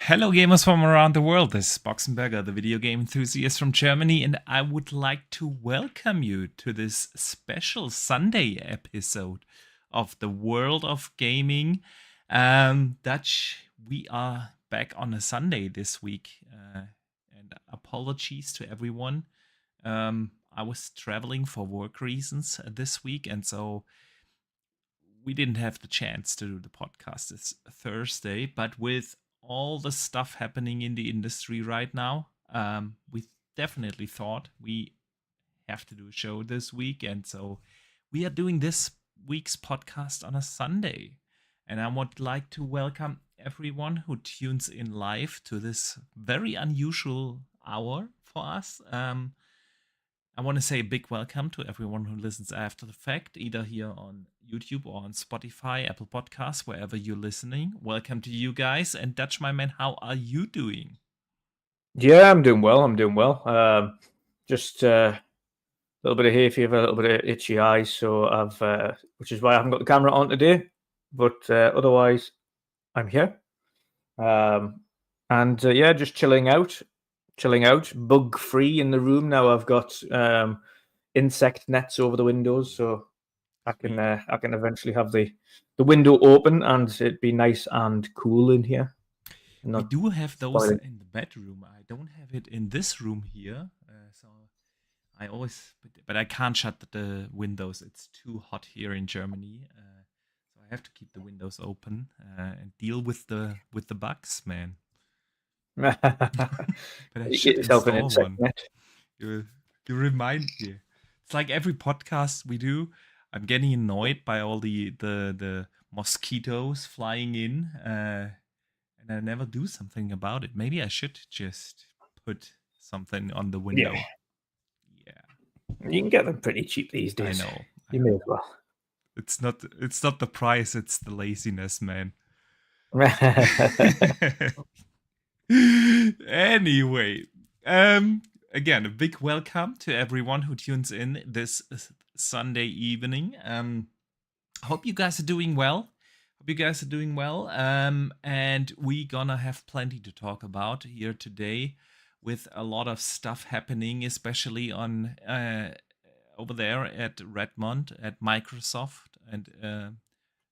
Hello, gamers from around the world. This is Boxenberger, the video game enthusiast from Germany, and I would like to welcome you to this special Sunday episode of the World of Gaming. Dutch, we are back on a Sunday this week, and apologies to everyone. I was traveling for work reasons this week, and so we didn't have the chance to do the podcast this Thursday, but with all the stuff happening in the industry right now, we definitely thought we have to do a show this week. And so we are doing this week's podcast on a Sunday. And I would like to welcome everyone who tunes in live to this very unusual hour for us. I want to say a big welcome to everyone who listens after the fact, either here on YouTube or on Spotify, Apple Podcasts, wherever you're listening. Welcome to you guys. And Dutch, my man, how are you doing? Yeah, I'm doing well. Just a little bit of hay fever, a little bit of itchy eyes. So which is why I haven't got the camera on today. But otherwise, I'm here. Yeah, just chilling out, bug free in the room now. I've got insect nets over the windows, so I can eventually have the window open and it'd be nice and cool in here. We do have those in the bedroom. I don't have it in this room here. So I always, but I can't shut the windows. It's too hot here in Germany. So I have to keep the windows open and deal with the bugs, man. But I should yourself an install insect one. net. You remind me. It's like every podcast we do, I'm getting annoyed by all the mosquitoes flying in, and I never do something about it. Maybe I should just put something on the window. Yeah. You can get them pretty cheap these days. I know. You may as well. It's not the price, it's the laziness, man. Anyway, again, a big welcome to everyone who tunes in this Sunday evening. Hope you guys are doing well. And we gonna have plenty to talk about here today, with a lot of stuff happening, especially on over there at Redmond at Microsoft, and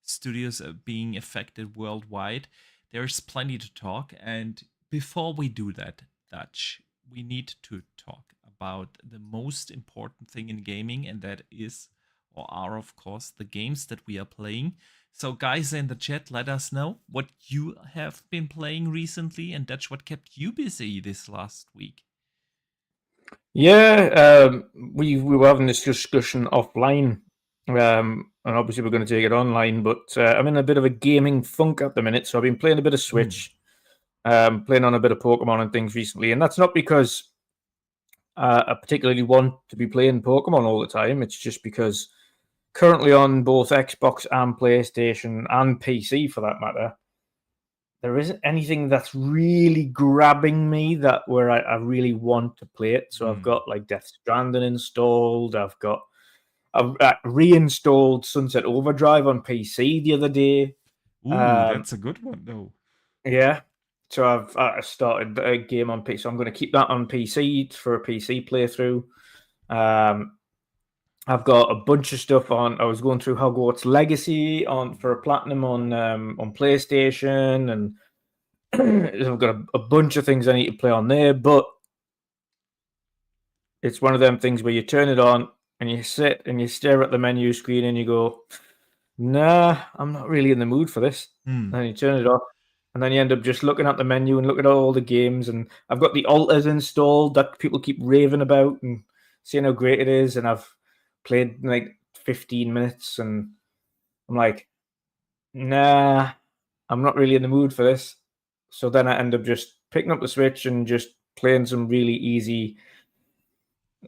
studios being affected worldwide. There's plenty to talk, and before we do that, Dutch, we need to talk about the most important thing in gaming, and that is, or are, of course, the games that we are playing. So, guys in the chat, let us know what you have been playing recently, and Dutch, what kept you busy this last week. Yeah, we were having this discussion offline, and obviously we're going to take it online. But I'm in a bit of a gaming funk at the minute, so I've been playing a bit of Switch, playing on a bit of Pokemon and things recently, and that's not because I particularly want to be playing Pokemon all the time. It's just because currently on both Xbox and PlayStation and PC, for that matter, there isn't anything that's really grabbing me where I really want to play it. So I've got like Death Stranding installed. I've reinstalled Sunset Overdrive on PC the other day. Ooh, that's a good one, though. Yeah. So I've started a game on PC. So I'm going to keep that on PC for a PC playthrough. I've got a bunch of stuff on. I was going through Hogwarts Legacy for a platinum on PlayStation, and I've got a bunch of things I need to play on there. But it's one of them things where you turn it on and you sit and you stare at the menu screen and you go, "Nah, I'm not really in the mood for this." And you turn it off, and then you end up just looking at the menu and looking at all the games. And I've got the alters installed that people keep raving about and saying how great it is, and I've played like 15 minutes and I'm like, nah, I'm not really in the mood for this. So then I end up just picking up the Switch and just playing some really easy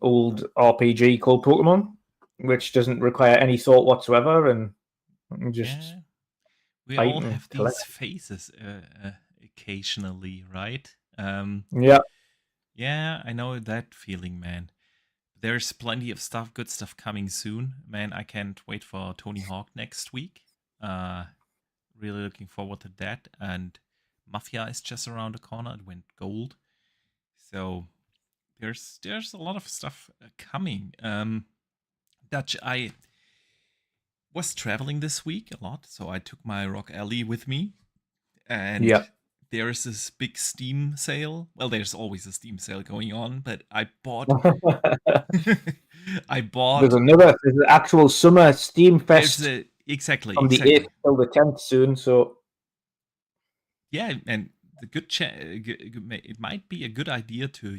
old RPG called Pokemon, which doesn't require any thought whatsoever, and just we all have these phases occasionally, right? Yeah, I know that feeling, man. There's plenty of good stuff coming soon, man. I can't wait for Tony Hawk next week. Really looking forward to that. And Mafia is just around the corner. It went gold. So there's a lot of stuff coming. Dutch, I was traveling this week a lot, so I took my Rock Alley with me, and there is this big Steam sale. Well, there's always a Steam sale going on, but I bought. There's an actual summer Steam Fest. Exactly from the 8th till the 10th soon. So yeah, and the it might be a good idea to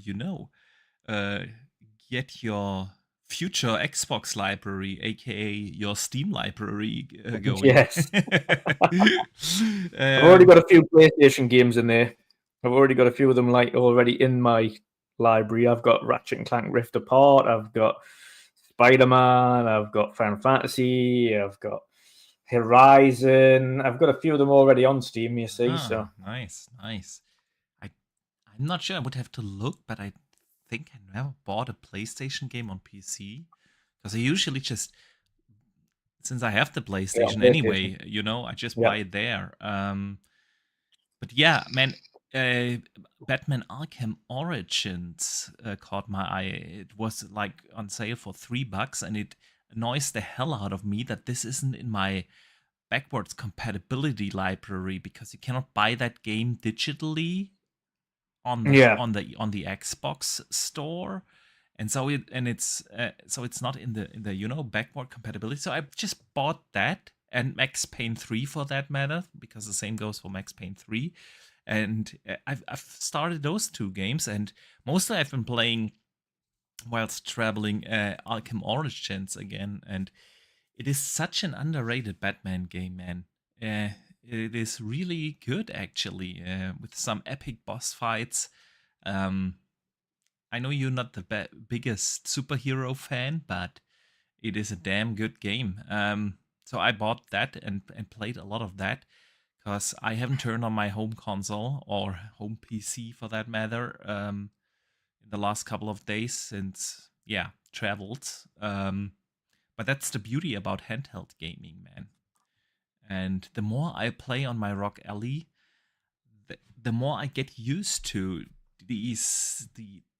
get your future Xbox library, aka your Steam library, going. Yes. I've already got a few PlayStation games in there. I've already got a few of them already in my library. I've got Ratchet and Clank Rift Apart. I've got Spider-Man. I've got Final Fantasy. I've got Horizon. I've got a few of them already on Steam, you see. So nice. I'm not sure. I would have to look, but I think I never bought a PlayStation game on PC because I usually just, since I have the PlayStation anyway, I just buy it there. But yeah, man, Batman Arkham Origins caught my eye. It was like on sale for $3, and it annoys the hell out of me that this isn't in my backwards compatibility library, because you cannot buy that game digitally on the Xbox store, and so it's not in the backward compatibility. So I just bought that, and Max Payne 3 for that matter, because the same goes for Max Payne 3. And I've started those two games, and mostly I've been playing whilst traveling Arkham Origins again, and it is such an underrated Batman game, man. It is really good, actually, with some epic boss fights. I know you're not the biggest superhero fan, but it is a damn good game. So I bought that and played a lot of that, because I haven't turned on my home console, or home PC for that matter, in the last couple of days since, traveled. But that's the beauty about handheld gaming, man. And the more I play on my Rock Alley, the more I get used to these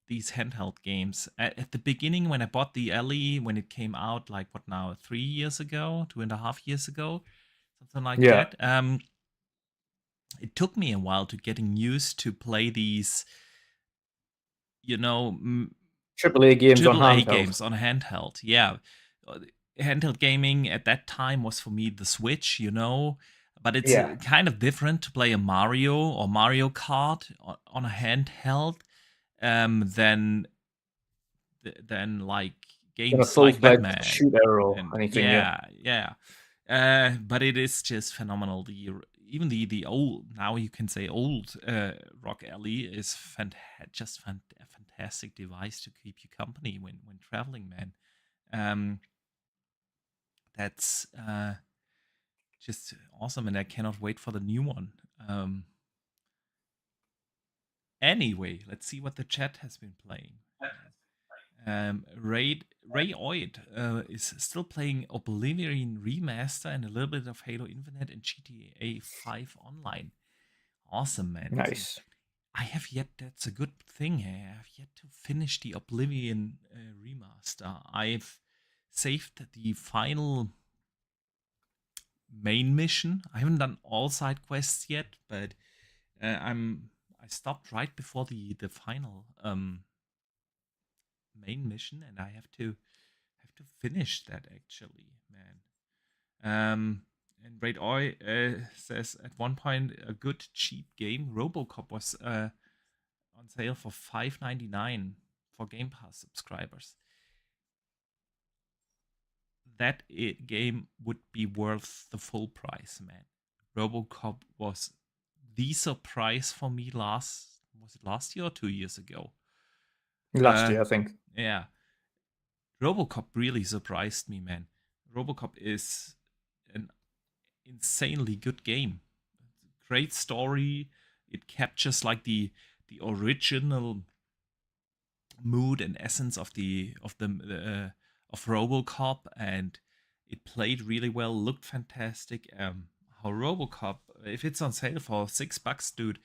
handheld games. At the beginning, when I bought the Alley, when it came out, like 3 years ago, 2.5 years ago, something like that. It took me a while to getting used to play these, AAA games on handheld. Yeah. Handheld gaming at that time was for me the Switch, but it's kind of different to play a Mario or Mario Kart on a handheld than like games like Batman shooter or anything. But it is just phenomenal. Even the old, now you can say old, Rock Alley is just a fantastic device to keep you company when traveling, man. That's just awesome, and I cannot wait for the new one. Anyway, let's see what the chat has been playing. Ray Oid is still playing Oblivion Remaster and a little bit of Halo Infinite and GTA 5 Online. Awesome, man. Nice. I have yet, that's a good thing here, I have yet to finish the Oblivion Remaster. I've saved the final main mission. I haven't done all side quests yet, but I stopped right before the final main mission, and I have to finish that, actually, man. And Raid Oi says at one point a good cheap game, RoboCop, was on sale for $5.99 for Game Pass subscribers. That game would be worth the full price, man. RoboCop was the surprise for me was it last year or 2 years ago? Last year, I think. Yeah. RoboCop really surprised me, man. RoboCop is an insanely good game. Great story. It captures like the original mood and essence of RoboCop, and it played really well, looked fantastic. How RoboCop if it's on sale for $6, dude,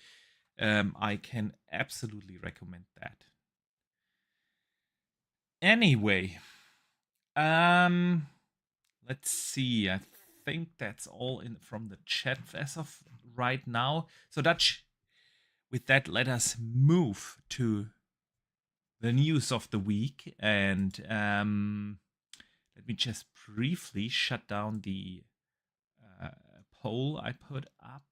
I can absolutely recommend that. Anyway, let's see. I think that's all in from the chat as of right now. So Dutch, with that, let us move to the news of the week, and let me just briefly shut down the poll I put up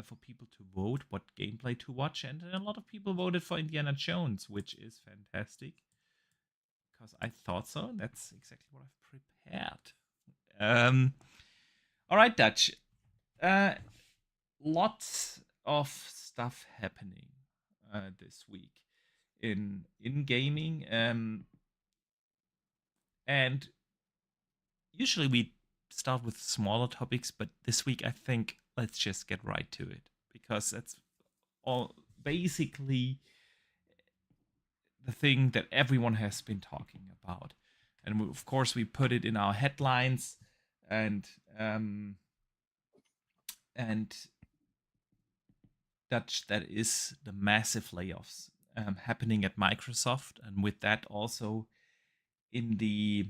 for people to vote what gameplay to watch, and a lot of people voted for Indiana Jones, which is fantastic because I thought so. That's exactly what I've prepared. All right, Dutch. Lots of stuff happening this week in gaming, and usually we start with smaller topics, but this week I think let's just get right to it because that's all basically the thing that everyone has been talking about, and of course we put it in our headlines, and that is the massive layoffs happening at Microsoft, and with that also in the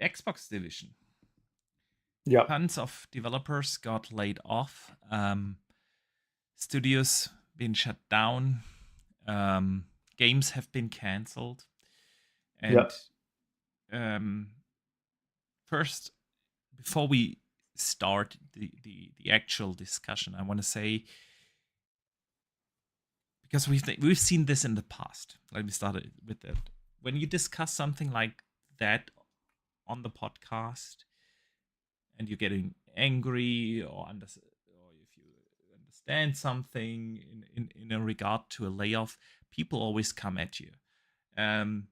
Xbox division. Yeah. Tons of developers got laid off. Studios been shut down. Games have been cancelled. And first, before we start the actual discussion, I want to say, because we've seen this in the past. Let me start with that. When you discuss something like that on the podcast, and you're getting angry, or if you understand something in a regard to a layoff, people always come at you. And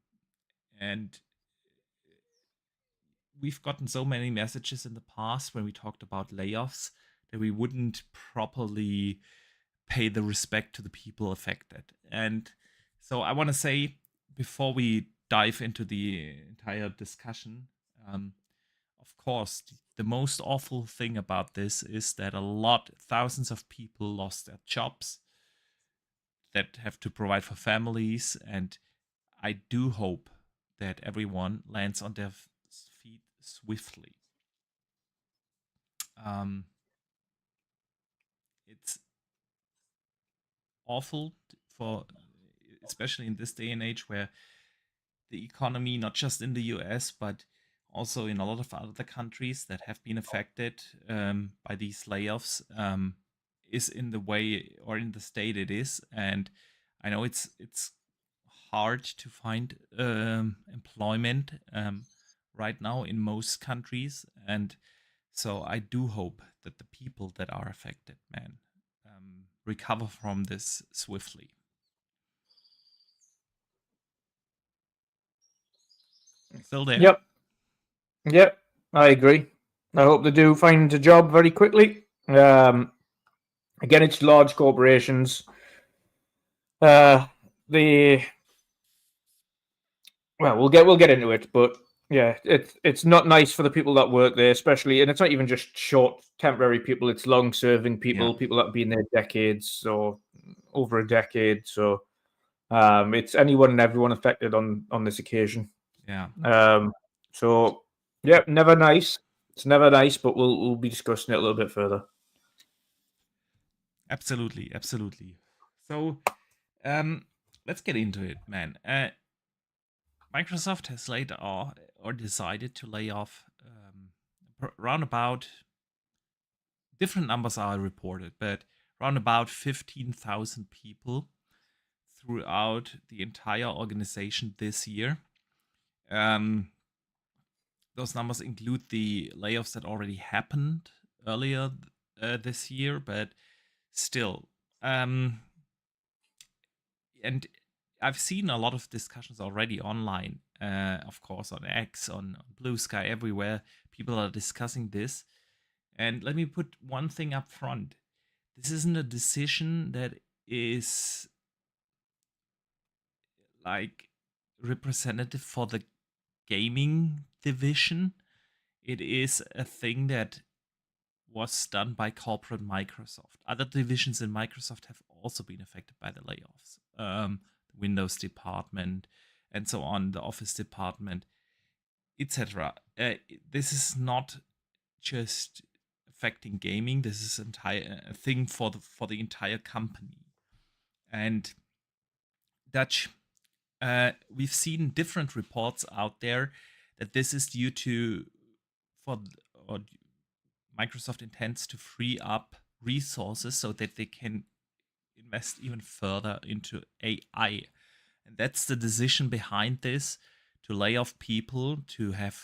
we've gotten so many messages in the past when we talked about layoffs that we wouldn't properly pay the respect to the people affected. And so I want to say, before we dive into the entire discussion, of course, the most awful thing about this is that thousands of people lost their jobs, that have to provide for families, and I do hope that everyone lands on their feet swiftly. It's awful especially in this day and age where the economy, not just in the US, but also in a lot of other countries that have been affected by these layoffs, is in the way or in the state it is. And I know it's hard to find employment right now in most countries, and so I do hope that the people that are affected, man, recover from this swiftly. Still there? Yep, I agree. I hope they do find a job very quickly. Again, it's large corporations. We'll get into it, but yeah, it's not nice for the people that work there, especially, and it's not even just short, temporary people. It's long-serving people, people that have been there decades or over a decade. So, it's anyone and everyone affected on this occasion. Yeah. So, yeah, never nice. It's never nice, but we'll be discussing it a little bit further. Absolutely. So, let's get into it, man. Microsoft has laid off or decided to lay off around about, different numbers are reported, but around about 15,000 people throughout the entire organization this year. Those numbers include the layoffs that already happened earlier this year, but still. And I've seen a lot of discussions already online, of course, on X, on Blue Sky, everywhere. People are discussing this. And let me put one thing up front. This isn't a decision that is like representative for the gaming division. it is a thing that was done by corporate Microsoft. Other divisions in Microsoft have also been affected by the layoffs. The Windows department and so on, the Office department, etc. This is not just affecting gaming. This is a thing for the entire company. And Dutch, we've seen different reports out there that this is due to or Microsoft intends to free up resources so that they can invest even further into AI. And that's the decision behind this, to lay off people, to have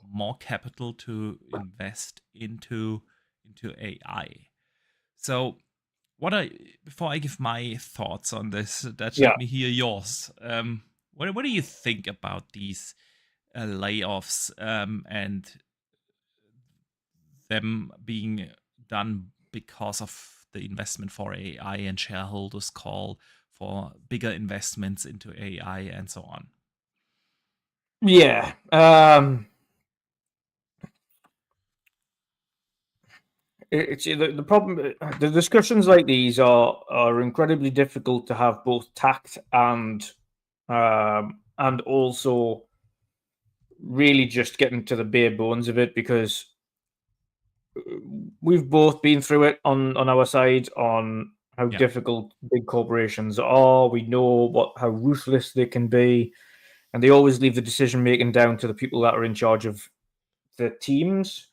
more capital to invest into AI. So before I give my thoughts on this, let me hear yours. What do you think about these layoffs and them being done because of the investment for AI and shareholders call for bigger investments into AI and so on? Yeah. It's the problem. The discussions like these are incredibly difficult to have both tact and also really just getting to the bare bones of it, because we've both been through it on our side on how difficult big corporations are. We know how ruthless they can be, and they always leave the decision making down to the people that are in charge of the teams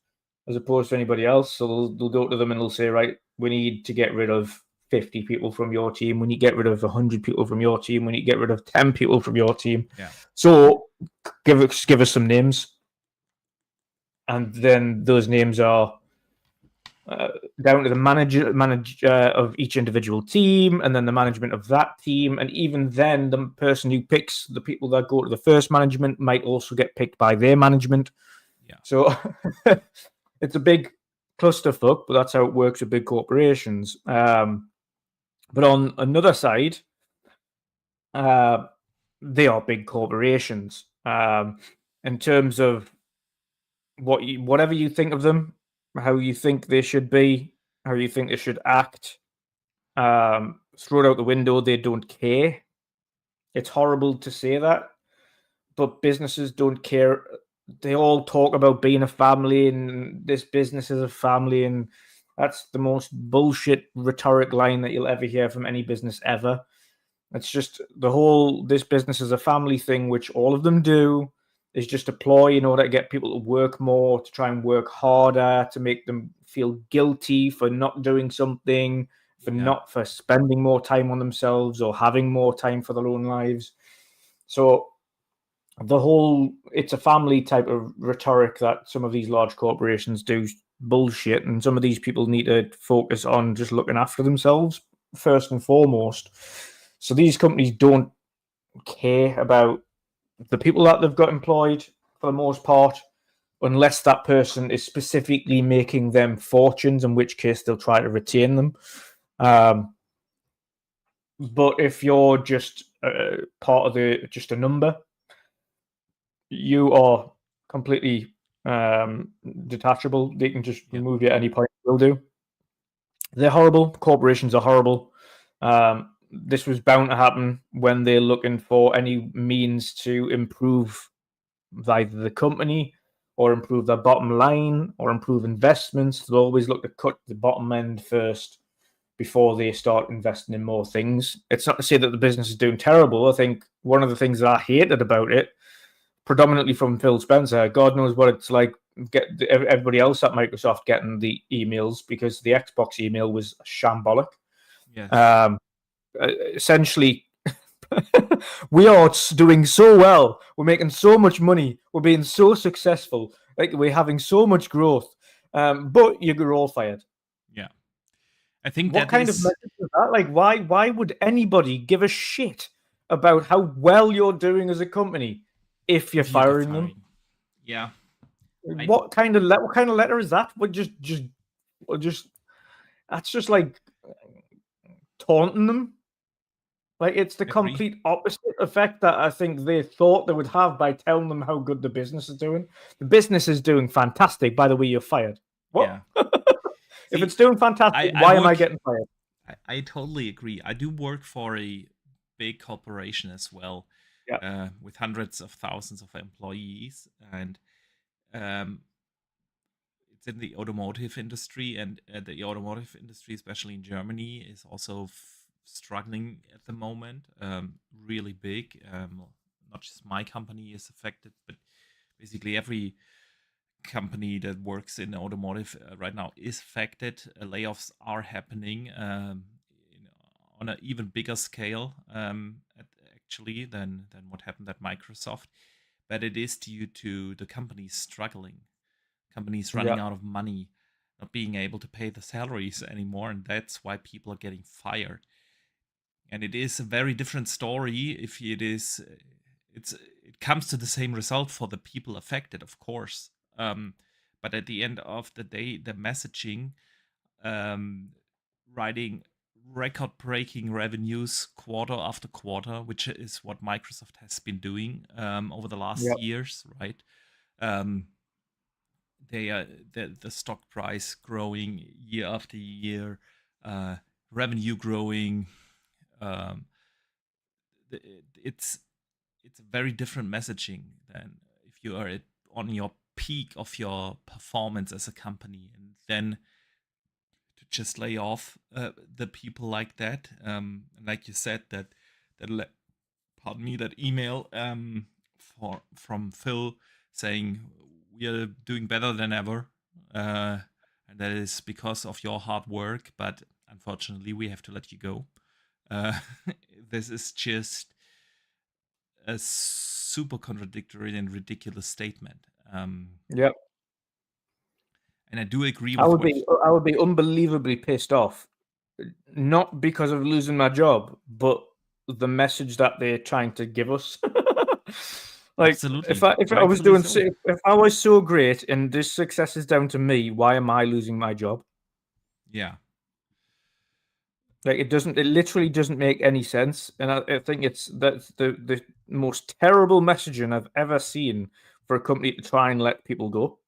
as opposed to anybody else. So they'll go to them and they'll say, right, we need to get rid of 50 people from your team. We need to get rid of 100 people from your team. We need to get rid of 10 people from your team. Yeah. So give us some names. And then those names are down to the manager of each individual team, and then the management of that team. And even then, the person who picks the people that go to the first management might also get picked by their management. Yeah. So it's a big clusterfuck, but that's how it works with big corporations. But on another side, they are big corporations. In terms of whatever you think of them, how you think they should be, how you think they should act, throw it out the window. They don't care. It's horrible to say that, but businesses don't care. They all talk about being a family, and this business is a family, and that's the most bullshit rhetoric line that you'll ever hear from any business ever. It's just this business is a family thing, which all of them do, is just a ploy in order to get people to work more, to try and work harder, to make them feel guilty for not doing something, for spending more time on themselves or having more time for their own lives. So it's a family type of rhetoric that some of these large corporations do bullshit, and some of these people need to focus on just looking after themselves first and foremost. So these companies don't care about the people that they've got employed for the most part, unless that person is specifically making them fortunes, in which case they'll try to retain them. But if you're just part of just a number, you are completely detachable. They can just remove you at any point. Will do. They're horrible. Corporations are horrible. This was bound to happen when they're looking for any means to improve either the company or improve their bottom line or improve investments. They'll always look to cut the bottom end first before they start investing in more things. It's not to say that the business is doing terrible. I think one of the things that I hated about it, predominantly from Phil Spencer, God knows what it's like, get everybody else at Microsoft getting the emails, because the Xbox email was shambolic. Yes. Essentially, we are doing so well. We're making so much money. We're being so successful. Like, we're having so much growth. But you're all fired. Yeah. I think what kind of message is that? Like, why would anybody give a shit about how well you're doing as a company if you're firing them? Yeah. What kind of letter is that? What just that's just like taunting them. Like, it's the complete opposite effect that I think they thought they would have by telling them how good the business is doing. The business is doing fantastic. By the way, you're fired. What? Yeah. If See, it's doing fantastic, I why am I work. getting fired? I totally agree. I do work for a big corporation as well, Yeah. with hundreds of thousands of employees, and um, it's in the automotive industry, and the automotive industry, especially in Germany, is also struggling at the moment, really big. Not just my company is affected, but basically every company that works in automotive right now is affected. Layoffs are happening on an even bigger scale, actually, than what happened at Microsoft. But it is due to the companies struggling, companies running out of money, not being able to pay the salaries anymore, and that's why people are getting fired. And it is a very different story if it comes to the same result for the people affected, of course. But at the end of the day, the messaging, writing record-breaking revenues quarter after quarter, which is what Microsoft has been doing over the last years, right? They are the stock price growing year after year, revenue growing. It's a very different messaging than if you are on your peak of your performance as a company, and then to just lay off the people like that. Like you said, pardon me, that email from Phil saying we are doing better than ever, and that is because of your hard work, but unfortunately we have to let you go. This is just a super contradictory and ridiculous statement. Yep. And I do agree I with would be unbelievably pissed off, not because of losing my job, but the message that they're trying to give us. Like, absolutely, if I was doing if I was so great and this success is down to me, why am I losing my job? Yeah. Like, it literally doesn't make any sense, and I think that's the most terrible messaging I've ever seen for a company to try and let people go,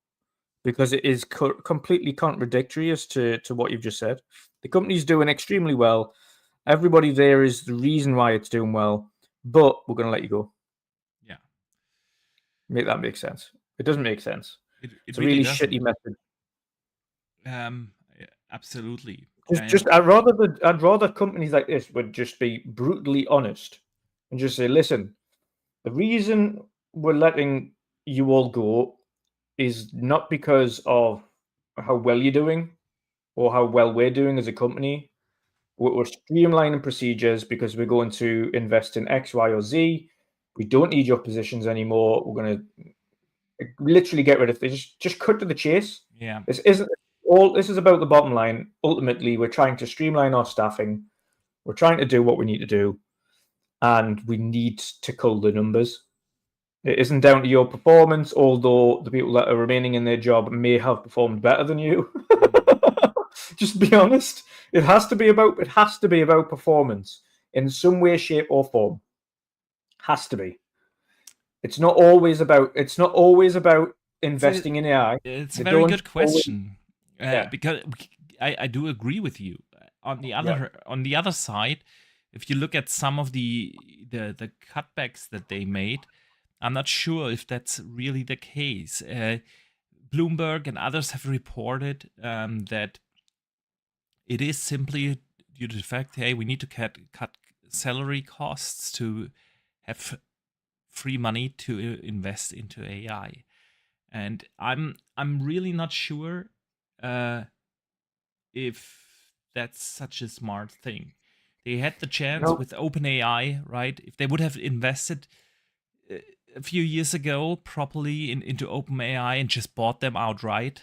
because it is completely contradictory as to what you've just said. The company's doing extremely well. Everybody there is the reason why it's doing well, but we're going to let you go. Yeah. Make that make sense? It doesn't make sense. It's a really shitty message. Absolutely. I'd rather companies like this would just be brutally honest and just say, listen, the reason we're letting you all go is not because of how well you're doing or how well we're doing as a company. We're streamlining procedures because we're going to invest in X, Y, or Z. We don't need your positions anymore. We're going to literally get rid of this. Just cut to the chase. Yeah. This is about the bottom line. Ultimately, we're trying to streamline our staffing. We're trying to do what we need to do, and we need to cull the numbers. It isn't down to your performance, although the people that are remaining in their job may have performed better than you. Just be honest. It has to be about performance in some way, shape, or form. Has to be. It's not always about investing in AI. It's a very good question. Because I do agree with you. On the other side, if you look at some of the cutbacks that they made, I'm not sure if that's really the case. Bloomberg and others have reported that it is simply due to the fact, hey, we need to cut salary costs to have free money to invest into AI. And I'm really not sure if that's such a smart thing. They had the chance with OpenAI, right? If they would have invested a few years ago properly into OpenAI and just bought them outright,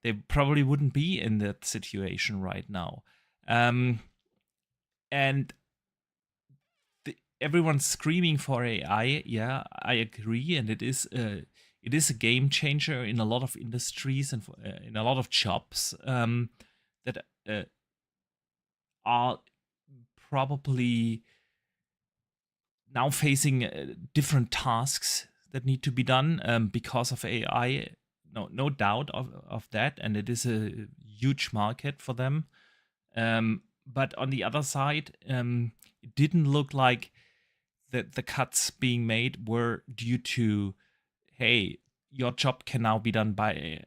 they probably wouldn't be in that situation right now. And everyone's screaming for AI. Yeah, I agree, and it is a game changer in a lot of industries and in a lot of jobs that are probably now facing different tasks that need to be done because of AI. No doubt of that, and it is a huge market for them. But on the other side, it didn't look like the cuts being made were due to, hey, your job can now be done by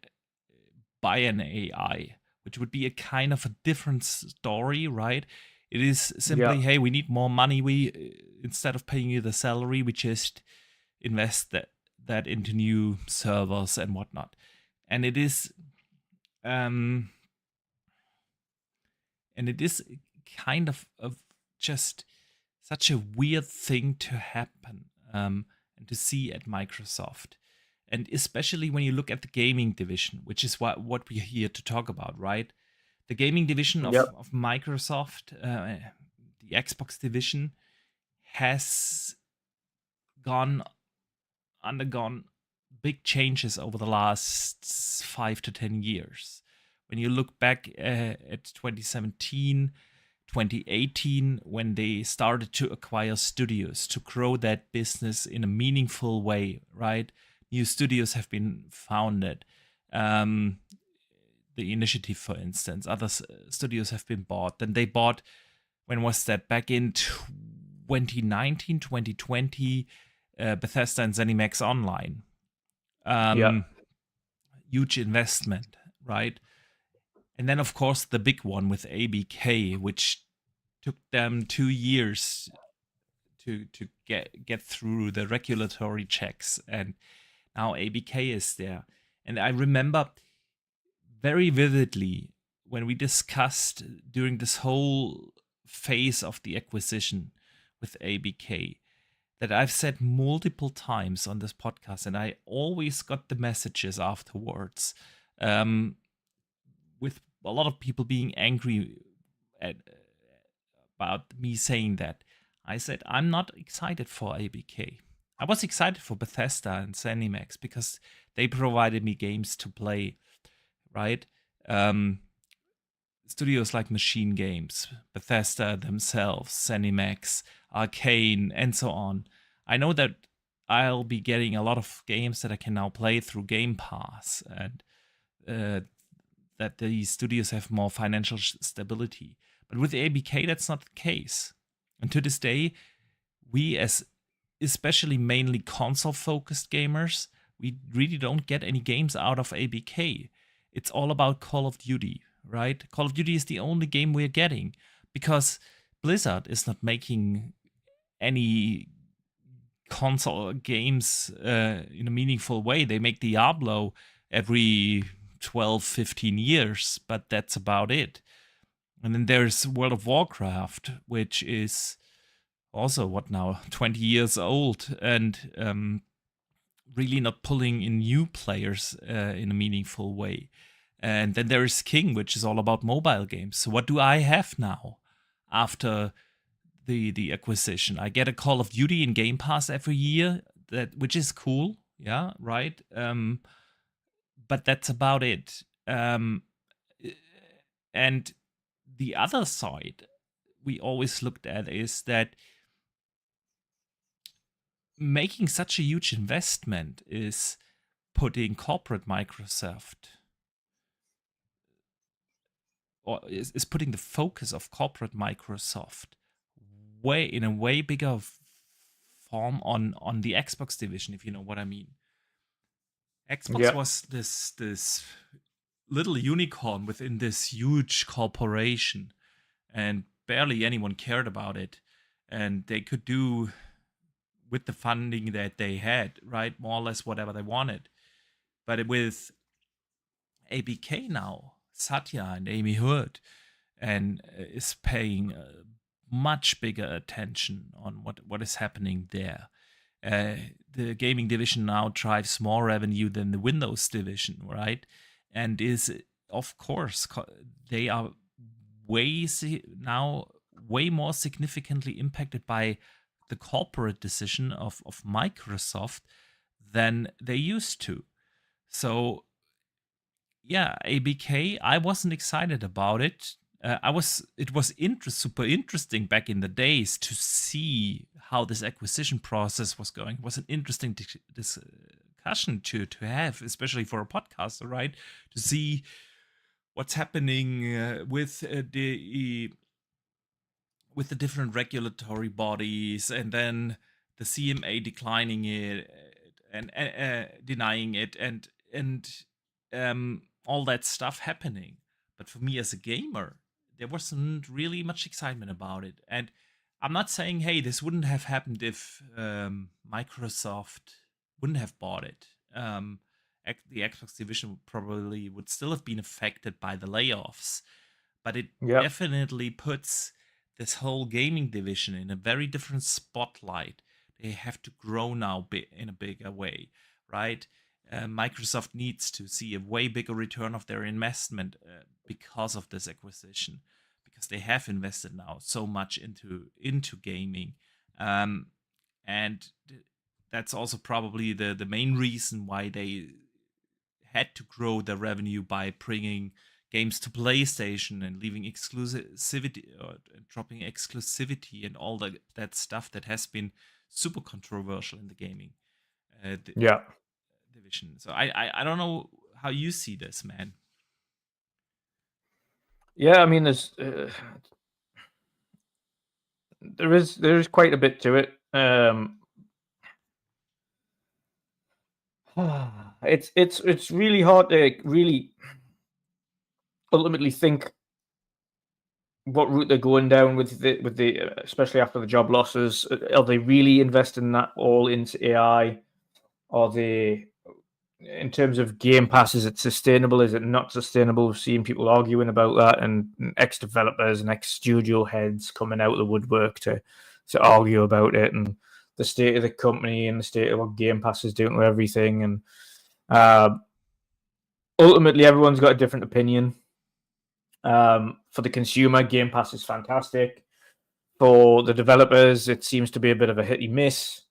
an AI, which would be a kind of a different story, right? It is simply, hey, we need more money. We instead of paying you the salary, we just invest that into new servers and whatnot. And it is kind of just such a weird thing to happen and to see at Microsoft. And especially when you look at the gaming division, which is what we're here to talk about, right? The gaming division of Microsoft, the Xbox division, has undergone big changes over the last 5 to 10 years. When you look back at 2017, 2018, when they started to acquire studios to grow that business in a meaningful way, right? New studios have been founded. The Initiative, for instance, other studios have been bought. Then they bought, when was that? Back in 2019, 2020, Bethesda and Zenimax Online. Huge investment, right? And then, of course, the big one with ABK, which took them 2 years to get through the regulatory checks. And now ABK is there. And I remember very vividly when we discussed during this whole phase of the acquisition with ABK that I've said multiple times on this podcast, and I always got the messages afterwards with a lot of people being angry about me saying that. I said, I'm not excited for ABK. I was excited for Bethesda and Zenimax because they provided me games to play, right? Studios like Machine Games, Bethesda themselves, Zenimax, Arcane, and so on. I know that I'll be getting a lot of games that I can now play through Game Pass, and that these studios have more financial stability. But with ABK, that's not the case. And to this day, we as especially mainly console-focused gamers, we really don't get any games out of ABK. It's all about Call of Duty, right? Call of Duty is the only game we're getting because Blizzard is not making any console games in a meaningful way. They make Diablo every 12, 15 years, but that's about it. And then there's World of Warcraft, which is also, 20 years old, and really not pulling in new players in a meaningful way. And then there is King, which is all about mobile games. So what do I have now after the acquisition? I get a Call of Duty in Game Pass every year, which is cool. Yeah, right. But that's about it. And the other side we always looked at is that making such a huge investment is putting corporate Microsoft, or is putting the focus of corporate Microsoft in a way bigger form on the Xbox division, if you know what I mean. Xbox was this little unicorn within this huge corporation, and barely anyone cared about it, and they could do with the funding that they had, right, more or less whatever they wanted. But with ABK now, Satya and Amy Hood, and is paying much bigger attention on what is happening there. The gaming division now drives more revenue than the Windows division, right? And is, of course, they are way more significantly impacted by the corporate decision of Microsoft than they used to. So, yeah, ABK, I wasn't excited about it. It was super interesting back in the days to see how this acquisition process was going. It was an interesting discussion to have, especially for a podcaster, right? To see what's happening with the different regulatory bodies, and then the CMA declining it and denying it, and all that stuff happening. But for me as a gamer, there wasn't really much excitement about it. And I'm not saying, hey, this wouldn't have happened if Microsoft wouldn't have bought it. The Xbox division probably would still have been affected by the layoffs, but it definitely puts this whole gaming division in a very different spotlight. They have to grow now in a bigger way, right? Microsoft needs to see a way bigger return of their investment because of this acquisition, because they have invested now so much into gaming, and that's also probably the main reason why they had to grow their revenue by bringing games to PlayStation and leaving exclusivity or dropping exclusivity and all that stuff that has been super controversial in the gaming division. So I don't know how you see this, man. Yeah, I mean, there is quite a bit to it. It's really hard to really ultimately think what route they're going down with the especially after the job losses. Are they really investing that all into AI? Are they, in terms of Game Pass, is it sustainable? Is it not sustainable? We've seen people arguing about that, and ex-developers and ex-studio heads coming out of the woodwork to argue about it, and the state of the company and the state of what Game Pass is doing to everything. And ultimately, everyone's got a different opinion. For the consumer, Game Pass is fantastic. For the developers, it seems to be a bit of a hit and miss.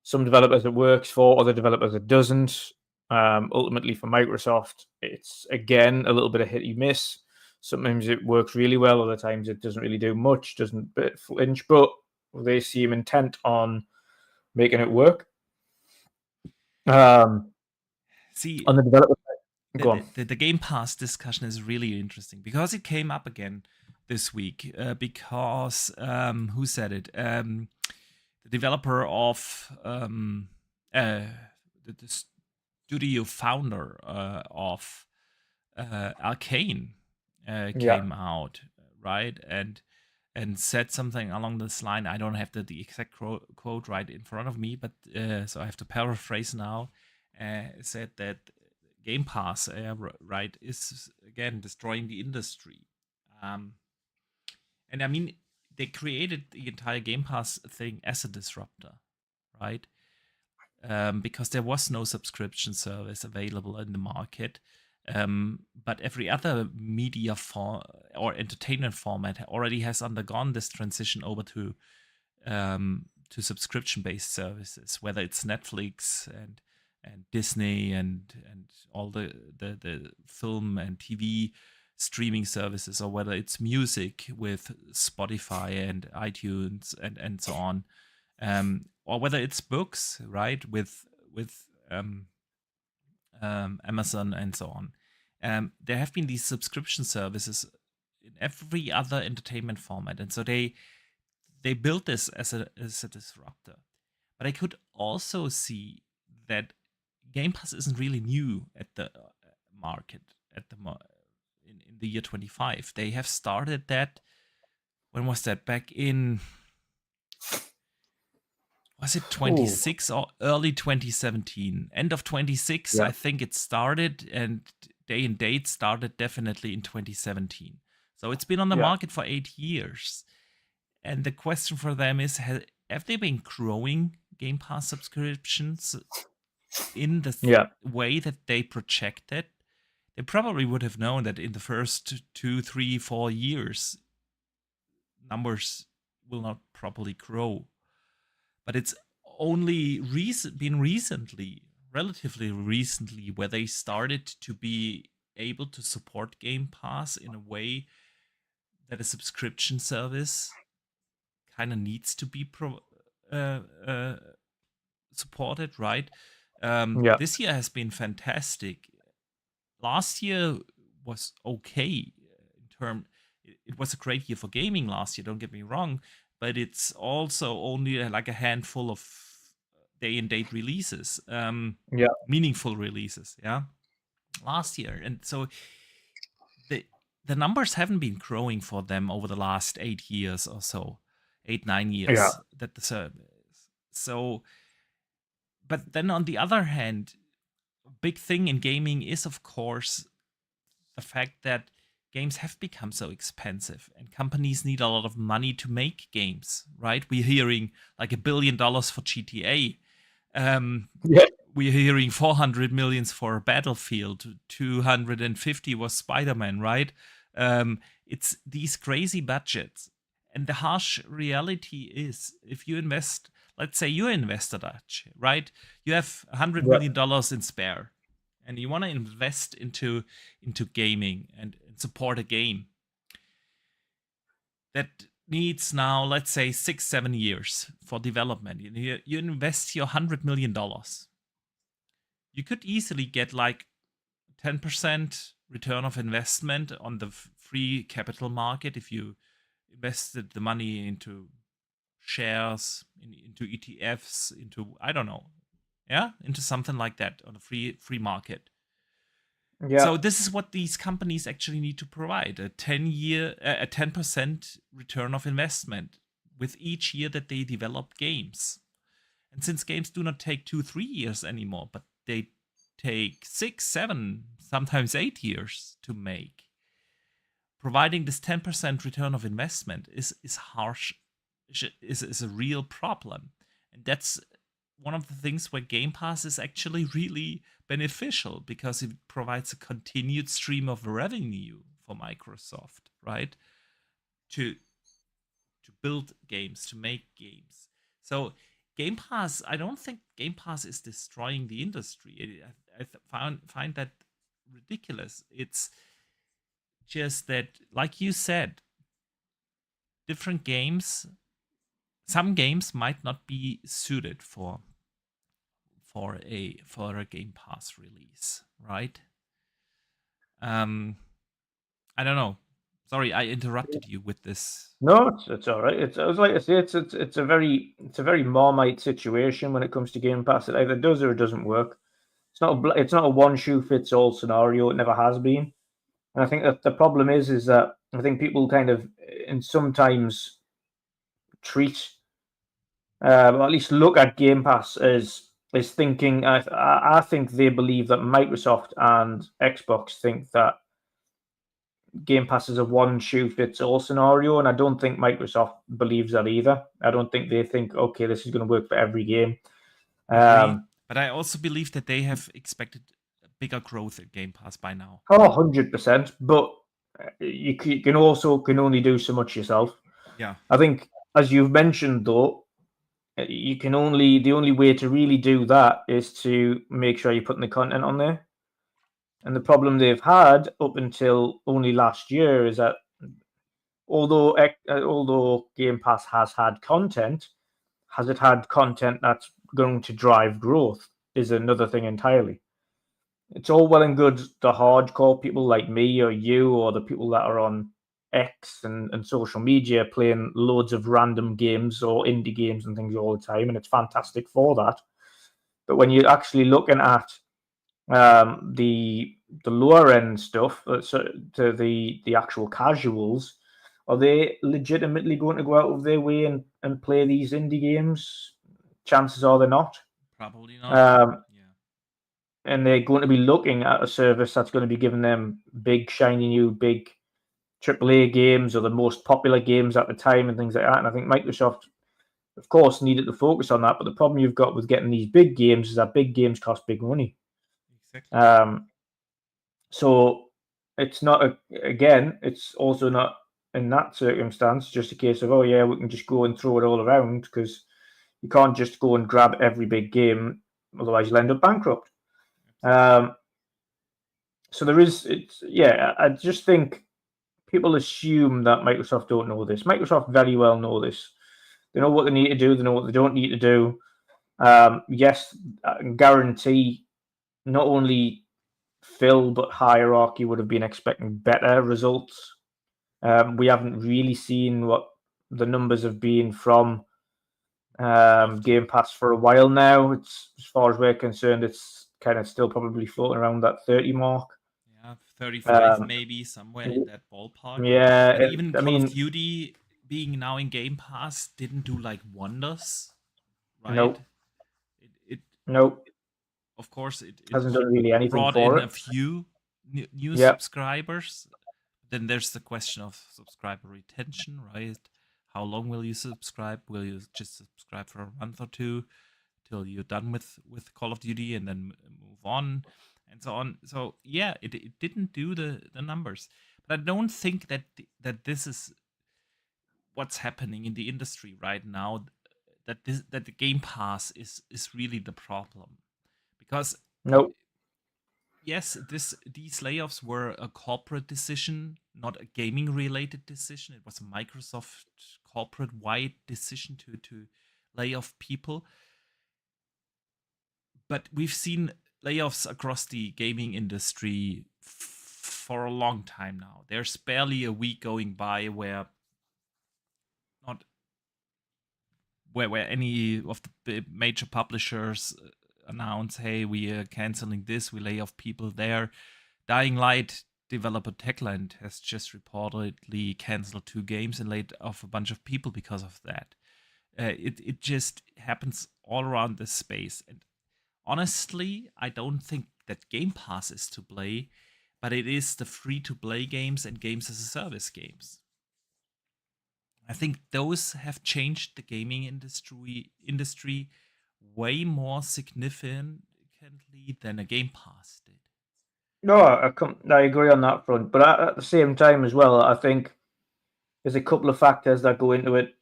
Some developers it works for, other developers it doesn't. Ultimately, for Microsoft, it's again a little bit of hit and miss. Sometimes it works really well, other times it doesn't really do much, doesn't flinch, but they seem intent on making it work. See, on the developer side, the Game Pass discussion is really interesting because it came up again this week. Because who said it? The developer of the studio founder of Arcane came out, right, and said something along this line. I don't have the exact quote right in front of me, but so I have to paraphrase now. Said that Game Pass, right, is again destroying the industry. And I mean, they created the entire Game Pass thing as a disruptor, right? Because there was no subscription service available in the market. But every other media or entertainment format already has undergone this transition over to subscription-based services, whether it's Netflix and Disney and all the film and TV streaming services, or whether it's music with Spotify and iTunes and so on, or whether it's books, right, with Amazon and so on. There have been these subscription services in every other entertainment format, and so they built this as a disruptor. But I could also see that Game Pass isn't really new at the market in the year 25. They have started that. When was that? Back in, was it 26 or early 2017? End of 26, I think it started, and day and date started definitely in 2017. So it's been on the market for 8 years. And the question for them is, have they been growing Game Pass subscriptions in the way that they projected? They probably would have known that in the first 2, 3, 4 years, numbers will not properly grow. But it's only been relatively recently, where they started to be able to support Game Pass in a way that a subscription service kind of needs to be supported, right? This year has been fantastic. Last year was okay in term. It was a great year for gaming last year. Don't get me wrong, but it's also only like a handful of day and date releases, meaningful releases, last year, and so the numbers haven't been growing for them over the last 8 years or so, 8-9 years that the service. So, but then on the other hand, a big thing in gaming is of course the fact that games have become so expensive and companies need a lot of money to make games, right? We're hearing like $1 billion for GTA. We're hearing 400 million for Battlefield, 250 was Spider-Man, right? It's these crazy budgets. And the harsh reality is if you invest, let's say you're an investor, Dutch, right? You have $100 million in spare and you want to invest into gaming and support a game that needs now, let's say, 6-7 years for development. You invest your $100 million. You could easily get like 10% return of investment on the free capital market if you invested the money into shares, into ETFs, into, I don't know, into something like that on a free market. So this is what these companies actually need to provide: a 10% return of investment with each year that they develop games. And since games do not take 2-3 years anymore, but they take 6, 7, sometimes 8 years to make, providing this 10% return of investment is harsh, is a real problem. And that's one of the things where Game Pass is actually really beneficial, because it provides a continued stream of revenue for Microsoft, right? To build games, to make games. So Game Pass, I don't think Game Pass is destroying the industry. I find that ridiculous. It's just that, like you said, different games, some games might not be suited for a Game Pass release, right? I don't know. Sorry, I interrupted you with this. No, it's all right. It's like I say, it's a very Marmite situation when it comes to Game Pass. It either does or it doesn't work. It's not a one shoe fits all scenario. It never has been. And I think that the problem is that I think people kind of, and sometimes treat, or at least look at Game Pass as thinking. I think they believe that Microsoft and Xbox think that Game Pass is a one shoe fits all scenario, and I don't think Microsoft believes that either. I don't think they think, okay, this is going to work for every game. But I also believe that they have expected bigger growth at Game Pass by now. 100%. But you can only do so much yourself. Yeah. I think, as you've mentioned, though, the only way to really do that is to make sure you're putting the content on there. And the problem they've had up until only last year is that although Game Pass has had content, has it had content that's going to drive growth is another thing entirely. It's all well and good the hardcore people like me or you or the people that are on X and social media playing loads of random games or indie games and things all the time, and it's fantastic for that. But when you're actually looking at the lower end stuff, to the actual casuals, are they legitimately going to go out of their way and play these indie games? Chances are they're not. Probably not. And they're going to be looking at a service that's going to be giving them big, shiny new, big AAA games or the most popular games at the time and things like that. And I think Microsoft, of course, needed to focus on that. But the problem you've got with getting these big games is that big games cost big money. Exactly. So it's not, it's also not in that circumstance just a case of, oh, yeah, we can just go and throw it all around, because you can't just go and grab every big game. Otherwise, you'll end up bankrupt. So there is, I just think people assume that Microsoft don't know this. Microsoft very well know this. They know what they need to do. They know what they don't need to do. Yes, I can guarantee not only Phil but Hierarchy would have been expecting better results. We haven't really seen what the numbers have been from Game Pass for a while now. It's, as far as we're concerned, it's kind of still probably floating around that 30 mark. Yeah, 35 maybe, somewhere in that ballpark. Yeah, But even Call of Duty being now in Game Pass didn't do like wonders, right? Nope. It nope. Of course, it Hasn't done really anything brought for in it. a few new subscribers. Then there's the question of subscriber retention, right? How long will you subscribe? Will you just subscribe for a month or two till you're done with Call of Duty and then move on and so on? So yeah, it didn't do the numbers. But I don't think that this is what's happening in the industry right now. That the Game Pass is really the problem, because nope. Yes, these layoffs were a corporate decision, not a gaming related decision. It was a Microsoft corporate wide decision to lay off people. But we've seen layoffs across the gaming industry for a long time now. There's barely a week going by where any of the major publishers announce, hey, we are canceling this, we lay off people there. Dying Light developer Techland has just reportedly canceled 2 games and laid off a bunch of people because of that. It just happens all around this space. And honestly, I don't think that Game Pass is to blame, but it is the free-to-play games and games as a service games. I think those have changed the gaming industry way more significantly than a Game Pass did. No, I agree on that front. But at the same time as well, I think there's a couple of factors that go into it.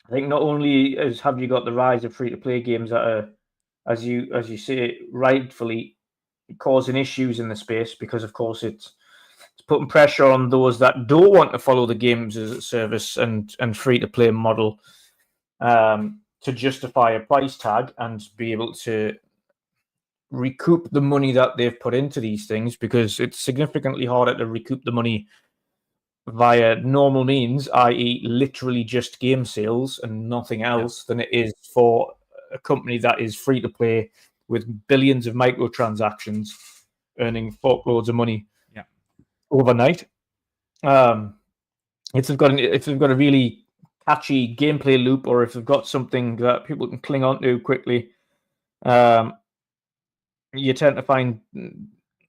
I think not only have you got the rise of free-to-play games that are, as you say, rightfully causing issues in the space, because of course it's putting pressure on those that don't want to follow the games as a service and free-to-play model to justify a price tag and be able to recoup the money that they've put into these things, because it's significantly harder to recoup the money via normal means, i.e. literally just game sales and nothing else, than it is for a company that is free to play with billions of microtransactions earning fuckloads of money overnight. If they've got a really catchy gameplay loop, or if they've got something that people can cling on to quickly, you tend to find,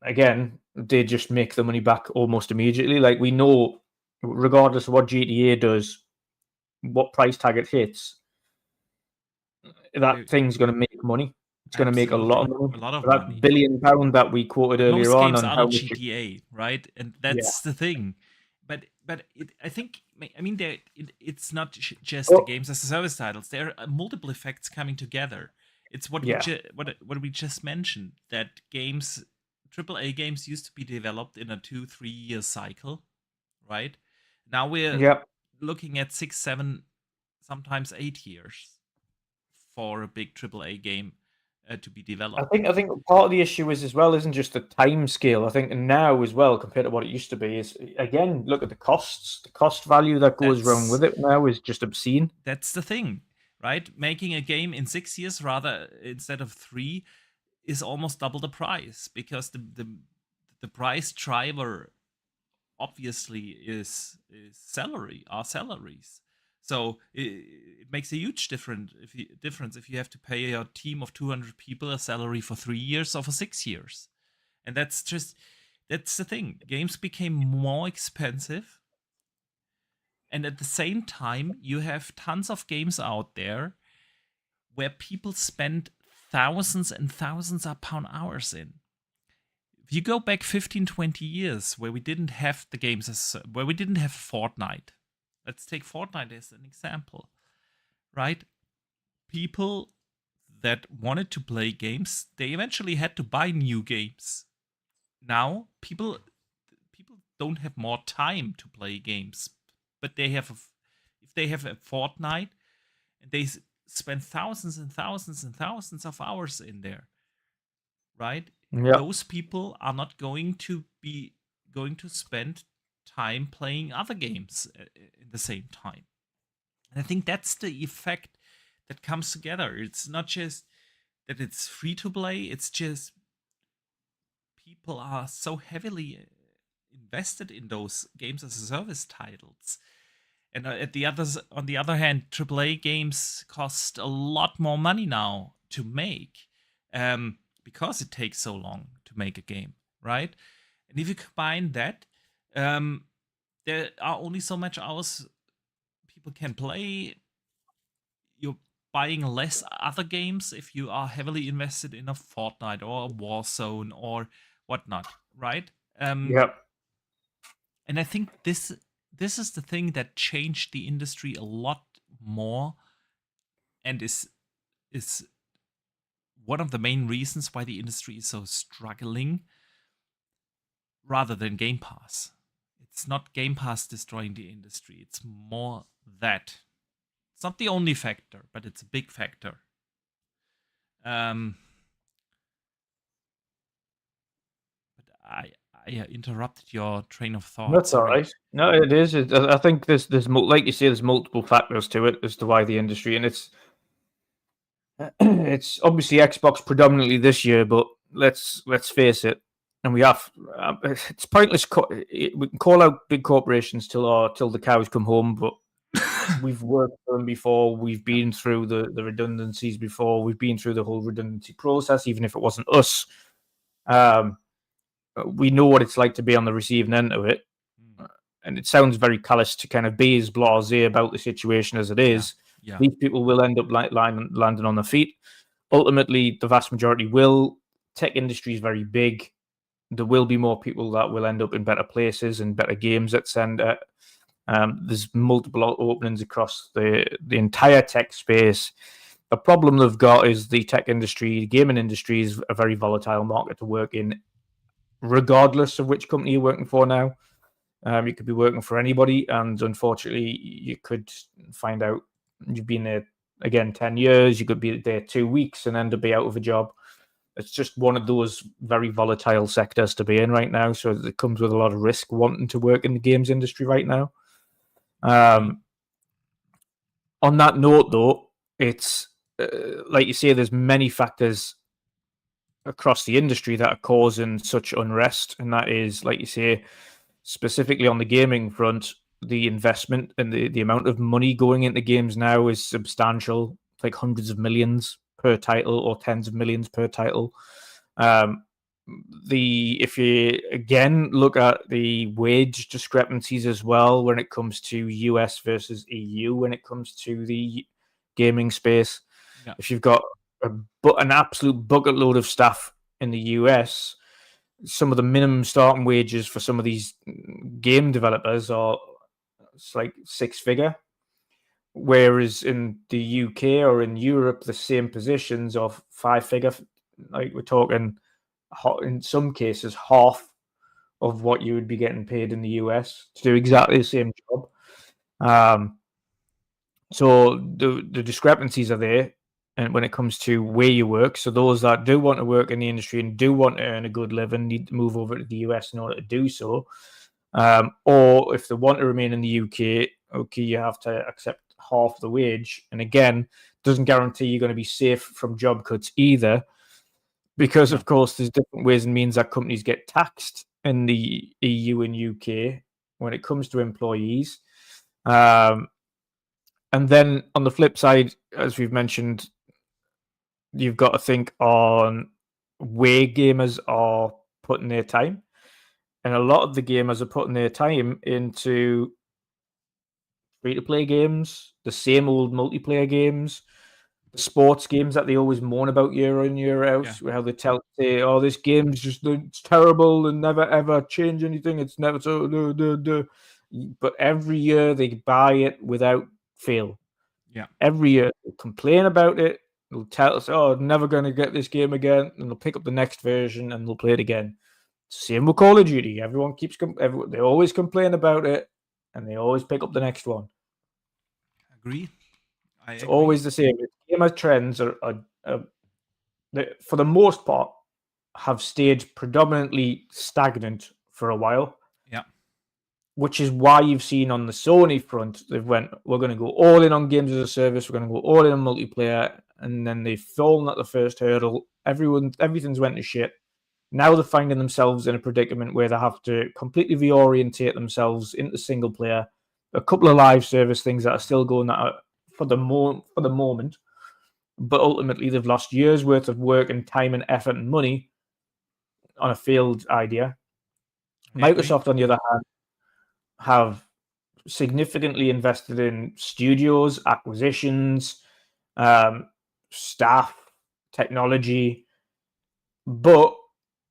again, they just make the money back almost immediately. Like, we know, regardless of what GTA does, what price tag it hits, that thing's going to make money. It's going to make a lot of money. A lot of that money. £1 billion that we quoted earlier Most on. Games out of GTA, right? And that's the thing. But I think, I mean, it's not just the games as a service titles. There are multiple effects coming together. It's what we just mentioned, that games, AAA games, used to be developed in a 2-3 year cycle, right? Now we're looking at 6, 7, sometimes 8 years for a big AAA game to be developed. I think part of the issue is, as well, isn't just the time scale. I think now as well, compared to what it used to be, is, again, look at the costs. The cost value that goes wrong with it now is just obscene. That's the thing, right? Making a game in 6 years rather instead of 3 is almost double the price, because the price driver obviously is salaries. So it makes a huge difference if you have to pay a team of 200 people a salary for 3 years or for 6 years. And that's the thing. Games became more expensive. And at the same time, you have tons of games out there where people spend thousands and thousands upon hours in. If you go back 15, 20 years where we didn't have the games, where we didn't have Fortnite. Let's take Fortnite as an example, right? People that wanted to play games, they eventually had to buy new games. Now, people don't have more time to play games, but they have if they have a Fortnite and they spend thousands and thousands and thousands of hours in there, right? Yeah. Those people are not going to spend time playing other games in the same time. And I think that's the effect that comes together. It's not just that it's free to play, it's just people are so heavily invested in those games as a service titles. And on the other hand, AAA games cost a lot more money now to make, because it takes so long to make a game, right? And if you combine that, there are only so much hours people can play. You're buying less other games if you are heavily invested in a Fortnite or a Warzone or whatnot, right? Yeah. And I think this is the thing that changed the industry a lot more, and is one of the main reasons why the industry is so struggling, rather than Game Pass. It's not Game Pass destroying the industry, it's more that. It's not the only factor, but it's a big factor. But I interrupted your train of thought. That's all Sorry. right. No, it is. I think there's like you say, there's multiple factors to it as to why the industry, and it's obviously Xbox predominantly this year, but let's face it, and we have it's pointless. We can call out big corporations till the cows come home, but we've worked for them before. We've been through the redundancies before. We've been through the whole redundancy process, even if it wasn't us. We know what it's like to be on the receiving end of it. And it sounds very callous to kind of be as blasé about the situation as it is. Yeah. These people will end up landing on their feet. Ultimately, the vast majority will. Tech industry is very big. There will be more people that will end up in better places and better games at Sender. There's multiple openings across the entire tech space. The problem they've got is the tech industry, the gaming industry is a very volatile market to work in, regardless of which company you're working for now. You could be working for anybody, and unfortunately, you could find out you've been there again 10 years. You could be there 2 weeks and end up be out of a job. It's just one of those very volatile sectors to be in right now. So it comes with a lot of risk wanting to work in the games industry right now. On that note, though, it's like you say, there's many factors across the industry that are causing such unrest, and that is, like you say, specifically on the gaming front, the investment and the amount of money going into games now is substantial, like hundreds of millions per title or tens of millions per title. If you again look at the wage discrepancies as well when it comes to US versus EU, when it comes to the gaming space, if you've got an absolute bucket load of staff in the US, some of the minimum starting wages for some of these game developers are like 6-figure, whereas in the UK or in Europe, the same positions are 5-figure. Like we're talking, in some cases, half of what you would be getting paid in the US to do exactly the same job. So the discrepancies are there, and when it comes to where you work, so those that do want to work in the industry and do want to earn a good living need to move over to the US in order to do so. Or if they want to remain in the UK, okay, you have to accept half the wage. And again, doesn't guarantee you're going to be safe from job cuts either, because of course there's different ways and means that companies get taxed in the EU and UK when it comes to employees. And then on the flip side, as we've mentioned, you've got to think on where gamers are putting their time. And a lot of the gamers are putting their time into free-to-play games, the same old multiplayer games, the sports games that they always moan about year in, year out, how they say, oh, this game's just it's terrible and never, ever change anything. It's never so... But every year they buy it without fail. Yeah. Every year they complain about it. They'll tell us, oh, I'm never going to get this game again. And they'll pick up the next version and they'll play it again. Same with Call of Duty. Everyone keeps they always complain about it, and they always pick up the next one. Agree. It's always the same. Gamer trends are for the most part, have stayed predominantly stagnant for a while. Yeah. Which is why you've seen on the Sony front, we're going to go all in on games as a service, we're going to go all in on multiplayer, and then they've fallen at the first hurdle. Everything's went to shit. Now they're finding themselves in a predicament where they have to completely reorientate themselves into single player. A couple of live service things that are still going for the moment, but ultimately they've lost years worth of work and time and effort and money on a failed idea. Microsoft, on the other hand, have significantly invested in studios, acquisitions, staff, technology, but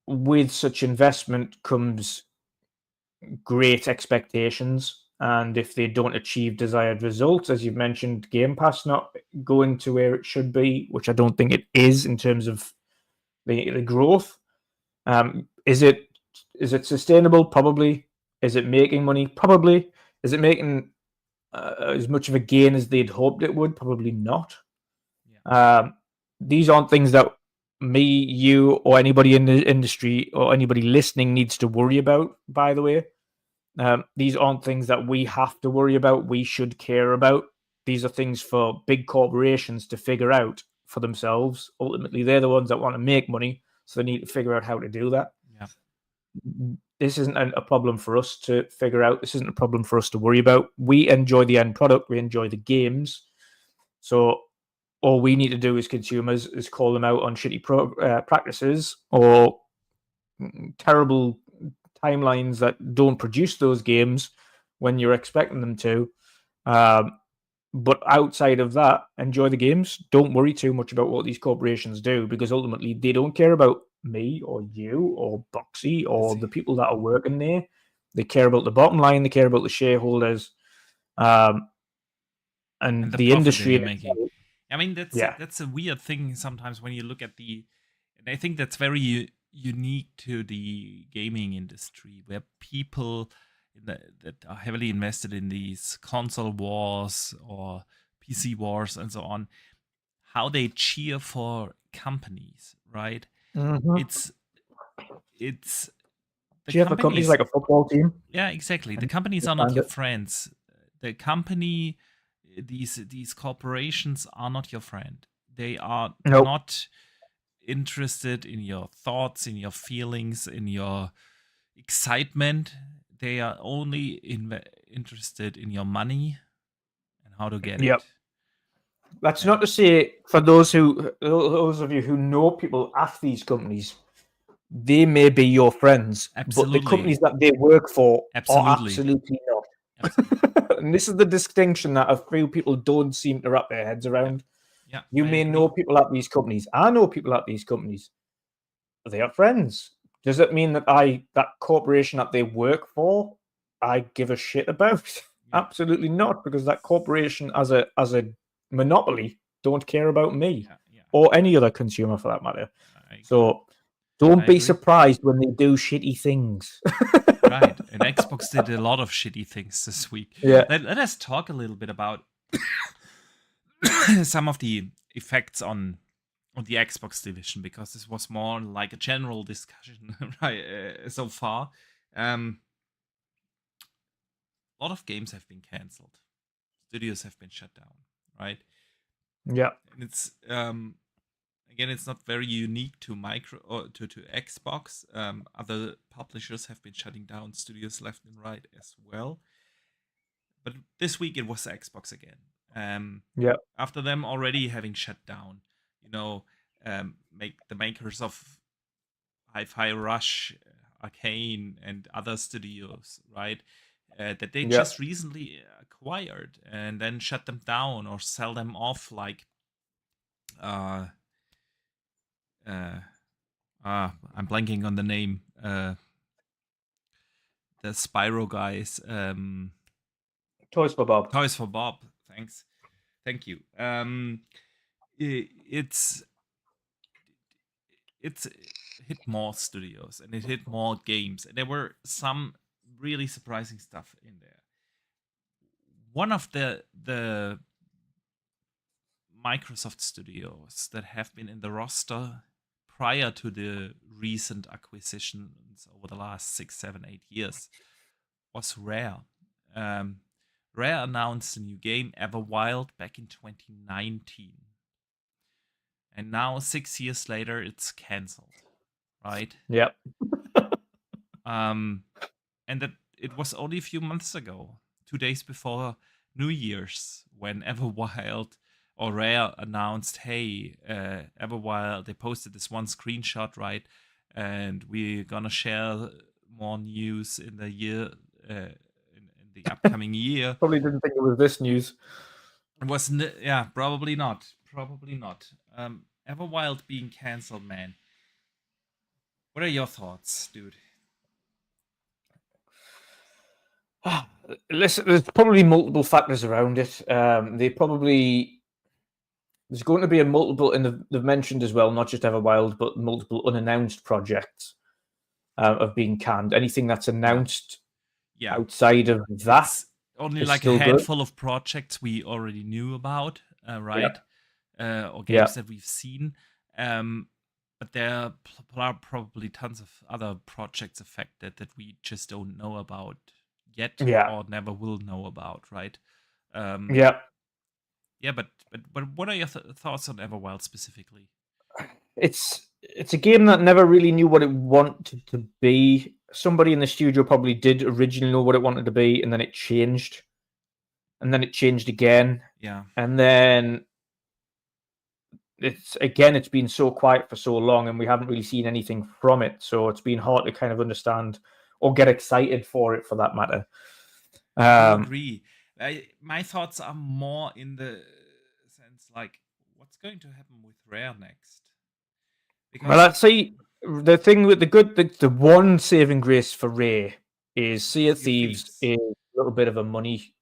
with such investment comes great expectations. And if they don't achieve desired results, as you've mentioned, Game Pass not going to where it should be, which I don't think it is in terms of the growth. Is it sustainable? Probably. Is it making money? Probably. Is it making as much of a gain as they'd hoped it would? Probably not. Yeah. These aren't things that me, you, or anybody in the industry or anybody listening needs to worry about, by the way. These aren't things that we have to worry about. We should care about. These are things for big corporations to figure out for themselves. Ultimately, they're the ones that want to make money, so they need to figure out how to do that. Yeah. This isn't a problem for us to figure out. This isn't a problem for us to worry about. We enjoy the end product. We enjoy the games. So all we need to do as consumers is call them out on shitty practices or terrible timelines that don't produce those games when you're expecting them to. But outside of that, enjoy the games. Don't worry too much about what these corporations do, because ultimately they don't care about me or you or Boxy or the people that are working there. They care about the bottom line. They care about the shareholders, and the industry. Making. I mean, that's a weird thing sometimes when you look at and I think that's very unique to the gaming industry, where people that are heavily invested in these console wars or PC wars and so on, how they cheer for companies, right? Mm-hmm. It's the cheer for companies like a football team. Yeah, exactly. The companies are not your friends. The company, these corporations are not your friend. They are not interested in your thoughts, in your feelings, in your excitement. They are only interested in your money and how to get it. That's not to say, for those of you who know people at these companies, they may be your friends, but the companies that they work for are absolutely not. Absolutely. And this is the distinction that a few people don't seem to wrap their heads around. Yeah, you may know people at these companies. I know people at these companies. They are friends. Does it mean that that corporation that they work for, I give a shit about? Yeah. Absolutely not, because that corporation as a monopoly don't care about me or any other consumer for that matter. So don't be surprised when they do shitty things. Right. And Xbox did a lot of shitty things this week. Yeah. Let us talk a little bit about some of the effects on the Xbox division, because this was more like a general discussion right so far. A lot of games have been cancelled. Studios have been shut down, right? Yeah. And it's again, it's not very unique to to Xbox. Other publishers have been shutting down studios left and right as well. But this week it was Xbox again. After them already having shut down, the makers of Hi-Fi Rush, Arcane, and other studios, right? That they just recently acquired and then shut them down or sell them off, like I'm blanking on the name. The Spyro guys. Toys for Bob. Toys for Bob. Thank you. It's hit more studios and it hit more games. And there were some really surprising stuff in there. One of the Microsoft studios that have been in the roster prior to the recent acquisitions over the last 6, 7, 8 years was Rare. Rare announced a new game, Everwild, back in 2019. And now, 6 years later, it's cancelled, right? Yep. And that it was only a few months ago, 2 days before New Year's, when Everwild or Rare announced, hey, Everwild, they posted this one screenshot, right? And we're gonna share more news in the year, in the upcoming year. Probably didn't think it was this news. It wasn't, yeah, probably not. Probably not. Everwild being cancelled, man. What are your thoughts, dude? Listen, there's probably multiple factors around it. There's going to be a multiple, and they've mentioned as well, not just Everwild, but multiple unannounced projects of being canned. Anything that's announced outside of that, it's only like a handful of projects we already knew about, right? Or games that we've seen. But there are probably tons of other projects affected that we just don't know about yet or never will know about, right? Yeah, but what are your thoughts on Everwild specifically? It's a game that never really knew what it wanted to be. Somebody in the studio probably did originally know what it wanted to be, and then it changed. And then it changed again. Yeah. And then it's been so quiet for so long, and we haven't really seen anything from it. So it's been hard to kind of understand or get excited for it, for that matter. I agree. My thoughts are more in the sense like, what's going to happen with Rare next? Because, well, I'd say the thing with the one saving grace for Rare is Sea of Thieves is a little bit of a money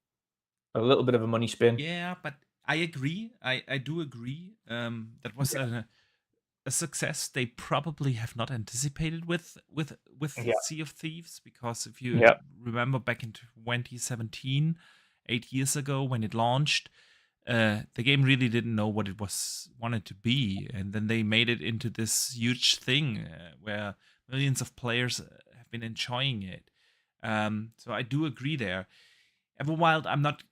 spin. Yeah, but I agree. I do agree. That was a success they probably have not anticipated with Sea of Thieves, because if you remember back in 2017, 8 years ago when it launched, the game really didn't know what it wanted to be, and then they made it into this huge thing where millions of players have been enjoying it. So I do agree there. Everwild, I'm not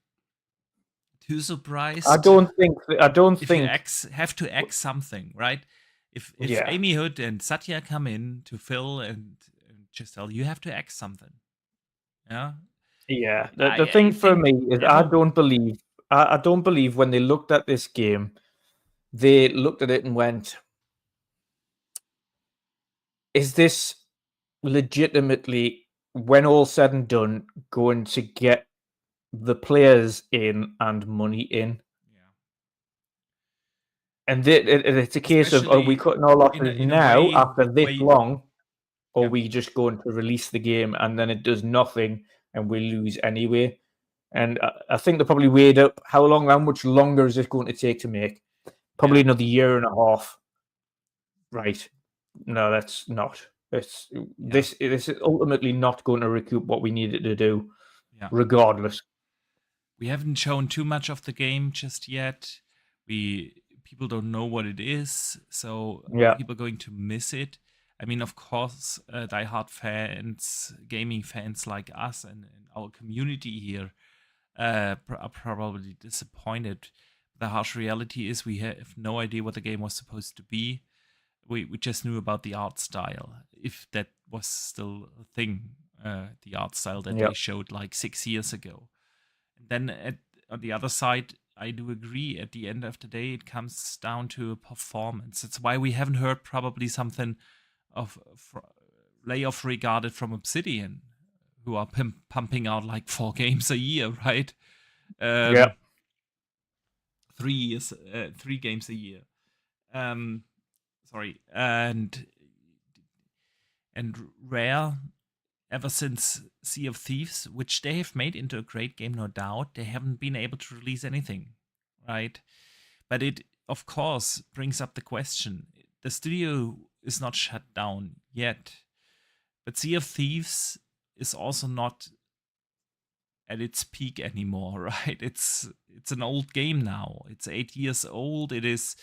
too surprised. I don't think. If you have to X something, right? If Amy Hood and Satya come in to fill and just tell you have to X something. Yeah. Yeah. The thing for me is I don't believe when they looked at this game, they looked at it and went, is this legitimately, when all said and done, going to get the players in and money in? And it's a case of, are we cutting our losses now after this long, or are we just going to release the game and then it does nothing and we lose anyway? And I think they probably weighed up how much longer is this going to take to make? Probably another year and a half. Right. No, that's not. This is ultimately not going to recoup what we needed to do, regardless. We haven't shown too much of the game just yet. People don't know what it is, so people are going to miss it. I mean, of course, diehard fans, gaming fans like us and our community here are probably disappointed. The harsh reality is we have no idea what the game was supposed to be. We just knew about the art style, if that was still a thing, the art style that they showed like 6 years ago. And then on the other side, I do agree. At the end of the day, it comes down to performance. That's why we haven't heard probably something of layoff regarded from Obsidian, who are pumping out like 4 games a year, right? 3 games a year. Sorry, and Rare, ever since Sea of Thieves, which they have made into a great game, no doubt, they haven't been able to release anything, right? But it, of course, brings up the question, the studio is not shut down yet, but Sea of Thieves is also not at its peak anymore, right? It's an old game now. It's 8 years old. It is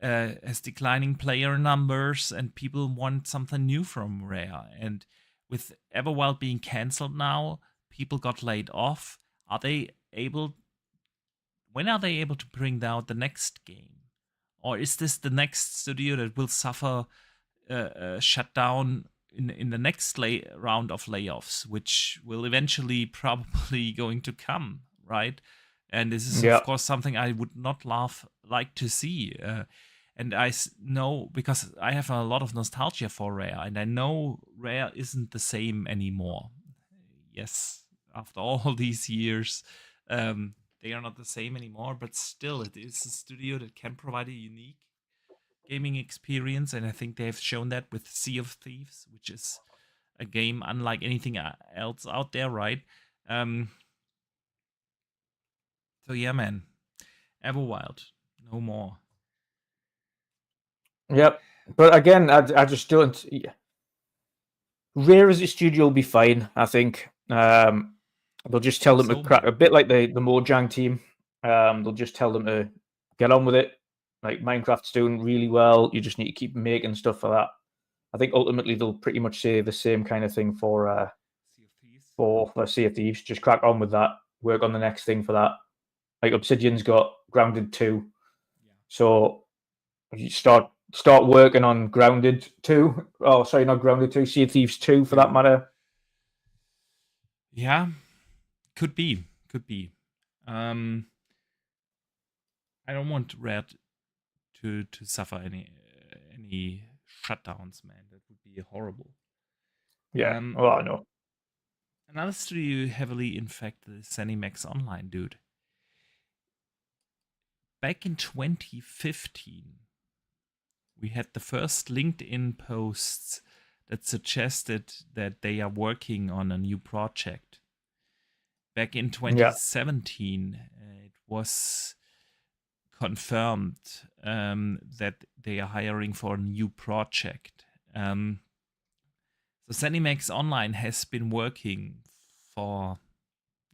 has declining player numbers, and people want something new from Rare. And with Everwild being cancelled now, people got laid off. Are they able? When are they able to bring out the next game? Or is this the next studio that will suffer shutdown in the next round of layoffs, which will eventually probably going to come, right? And this is, of course, something I would not like to see. And I know, because I have a lot of nostalgia for Rare, and I know Rare isn't the same anymore. Yes, after all these years, they are not the same anymore, but still, it is a studio that can provide a unique gaming experience, and I think they've shown that with Sea of Thieves, which is a game unlike anything else out there, right? So yeah, man, Everwild, no more. Yep, but again, I just don't. Rare as a studio will be fine, I think. They'll just tell them to crack a bit like the Mojang team. They'll just tell them to get on with it. Like Minecraft's doing really well. You just need to keep making stuff for that. I think ultimately they'll pretty much say the same kind of thing for Sea of Thieves. Just crack on with that. Work on the next thing for that. Like Obsidian's got Grounded 2. So you start working on Grounded 2. Oh, sorry, not Grounded 2. Sea of Thieves 2 for that matter. Yeah, could be. I don't want Red to suffer any shutdowns, man. That would be horrible. Yeah. Well, I know. Another studio heavily infected is Zenimanx Online, dude. Back in 2015, we had the first LinkedIn posts that suggested that they are working on a new project. Back in 2017, it was confirmed that they are hiring for a new project. So Zenimax Online has been working for,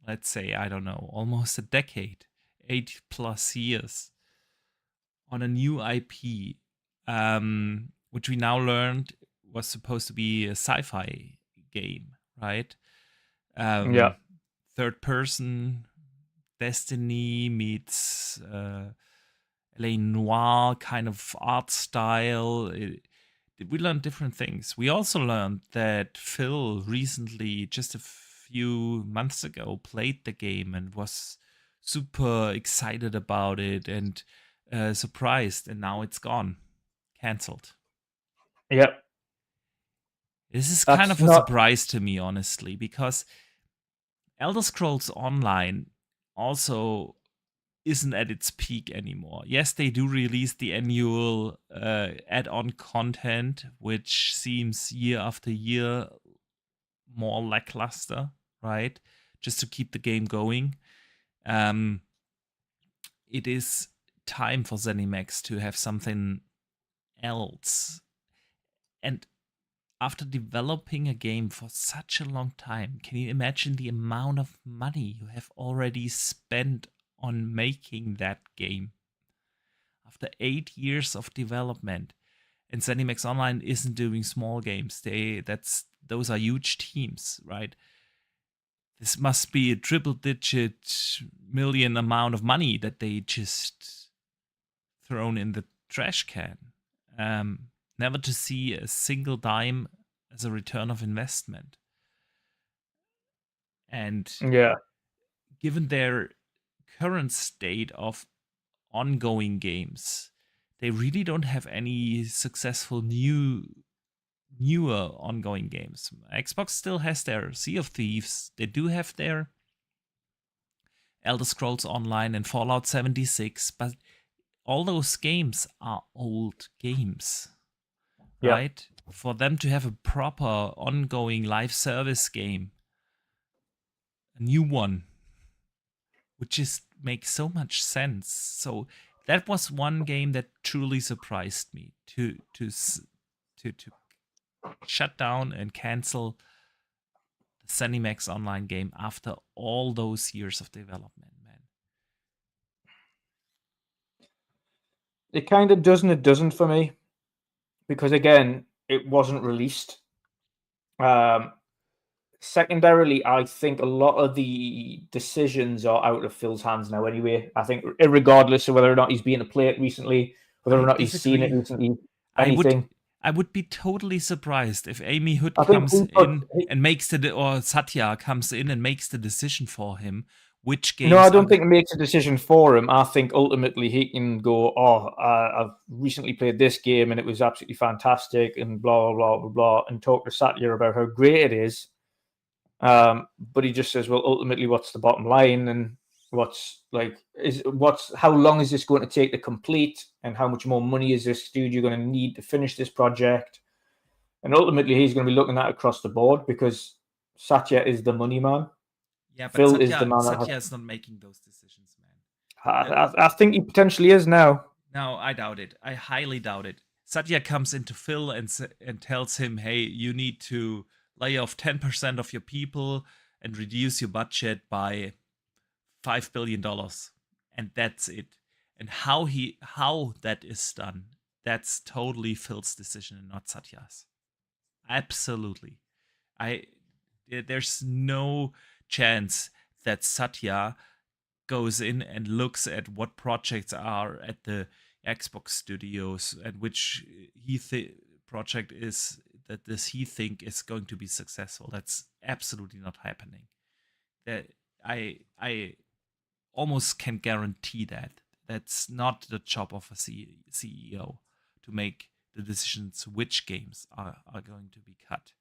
let's say, I don't know, almost a decade, 8+ years, on a new IP, which we now learned was supposed to be a sci-fi game, right? Third person, Destiny meets LA Noir kind of art style. We learned different things. We also learned that Phil recently, just a few months ago, played the game and was super excited about it and surprised, and now it's gone. Cancelled. Yep. This is kind of a surprise to me, honestly, because Elder Scrolls Online also isn't at its peak anymore. Yes, they do release the annual add-on content, which seems year after year more lackluster, right? Just to keep the game going. It is time for ZeniMax to have something else. And after developing a game for such a long time, can you imagine the amount of money you have already spent on making that game? After 8 years of development, and ZeniMax Online isn't doing small games. Those are huge teams, right? This must be a triple-digit million amount of money that they just thrown in the trash can. Never to see a single dime as a return of investment. And given their current state of ongoing games, they really don't have any successful newer ongoing games. Xbox still has their Sea of Thieves. They do have their Elder Scrolls Online and Fallout 76, but all those games are old games, right? For them to have a proper ongoing live service game, a new one, would just make so much sense. So that was one game that truly surprised me to shut down and cancel the Zenimanx online game after all those years of development, man. It kind of does and it doesn't for me, because again, it wasn't released. Secondarily, I think a lot of the decisions are out of Phil's hands now anyway. I think regardless of whether or not he's been to play it recently, whether or I not he's seen it disagree. recently, I would anything. I would be totally surprised if Amy Hood I think comes he put, in and makes or Satya comes in and makes the decision for him which no, I games are don't think it makes a decision for him. I think ultimately he can go, oh, I've recently played this game and it was absolutely fantastic and blah, blah, blah, blah, blah, and talk to Satya about how great it is. But he just says, well, ultimately, what's the bottom line, and how long is this going to take to complete, and how much more money is this studio going to need to finish this project? And ultimately, he's going to be looking at across the board, because Satya is the money man. Yeah, but Phil is the man Satya is not making those decisions, man. I think he potentially is now. No, I doubt it. I highly doubt it. Satya comes into Phil and tells him, "Hey, you need to lay off 10% of your people and reduce your budget by $5 billion." And that's it. And how that is done, that's totally Phil's decision and not Satya's. Absolutely. There's no chance that Satya goes in and looks at what projects are at the Xbox studios and which project is that he think is going to be successful. That's absolutely not happening. That I almost can guarantee that. That's not the job of a CEO to make the decisions which games are going to be cut.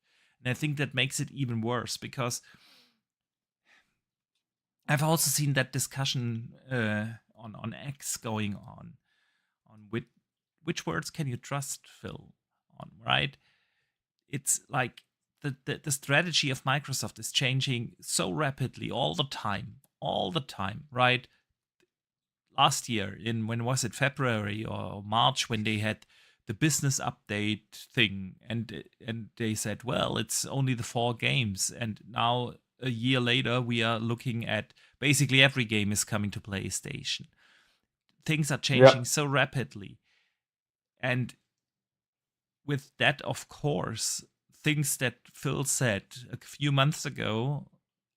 And I think that makes it even worse, because I've also seen that discussion on X going on which words can you trust, Phil, on, right? It's like the strategy of Microsoft is changing so rapidly all the time, right? Last year, when was it, February or March, when they had the business update thing, and they said, well, it's only the 4 games, and now a year later we are looking at basically every game is coming to PlayStation. Things are changing so rapidly, and with that, of course, things that Phil said a few months ago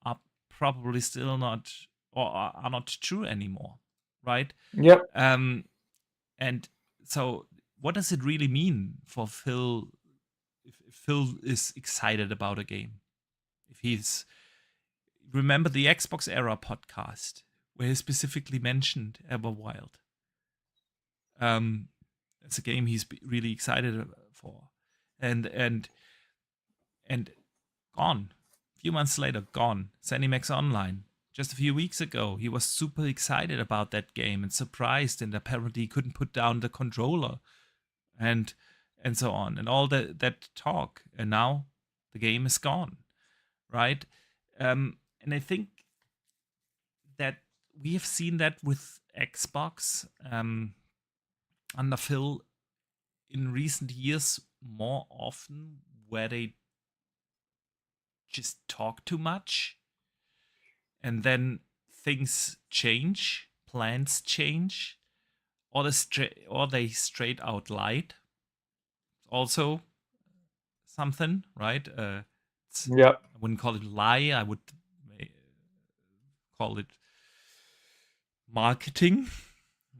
are probably still not, or are not true anymore, right? Yep. And so what does it really mean for Phil if Phil is excited about a game? If he's, remember the Xbox Era podcast where he specifically mentioned Everwild. It's a game he's really excited for, and gone. A few months later, gone. Zenimax Online. Just a few weeks ago, he was super excited about that game and surprised, and apparently he couldn't put down the controller, and so on, and all that talk. And now the game is gone, right? And I think that we have seen that with Xbox under Phil in recent years more often, where they just talk too much and then things change, plans change, or they straight out lied. Also something, right? Yep. I wouldn't call it lie. I would call it marketing.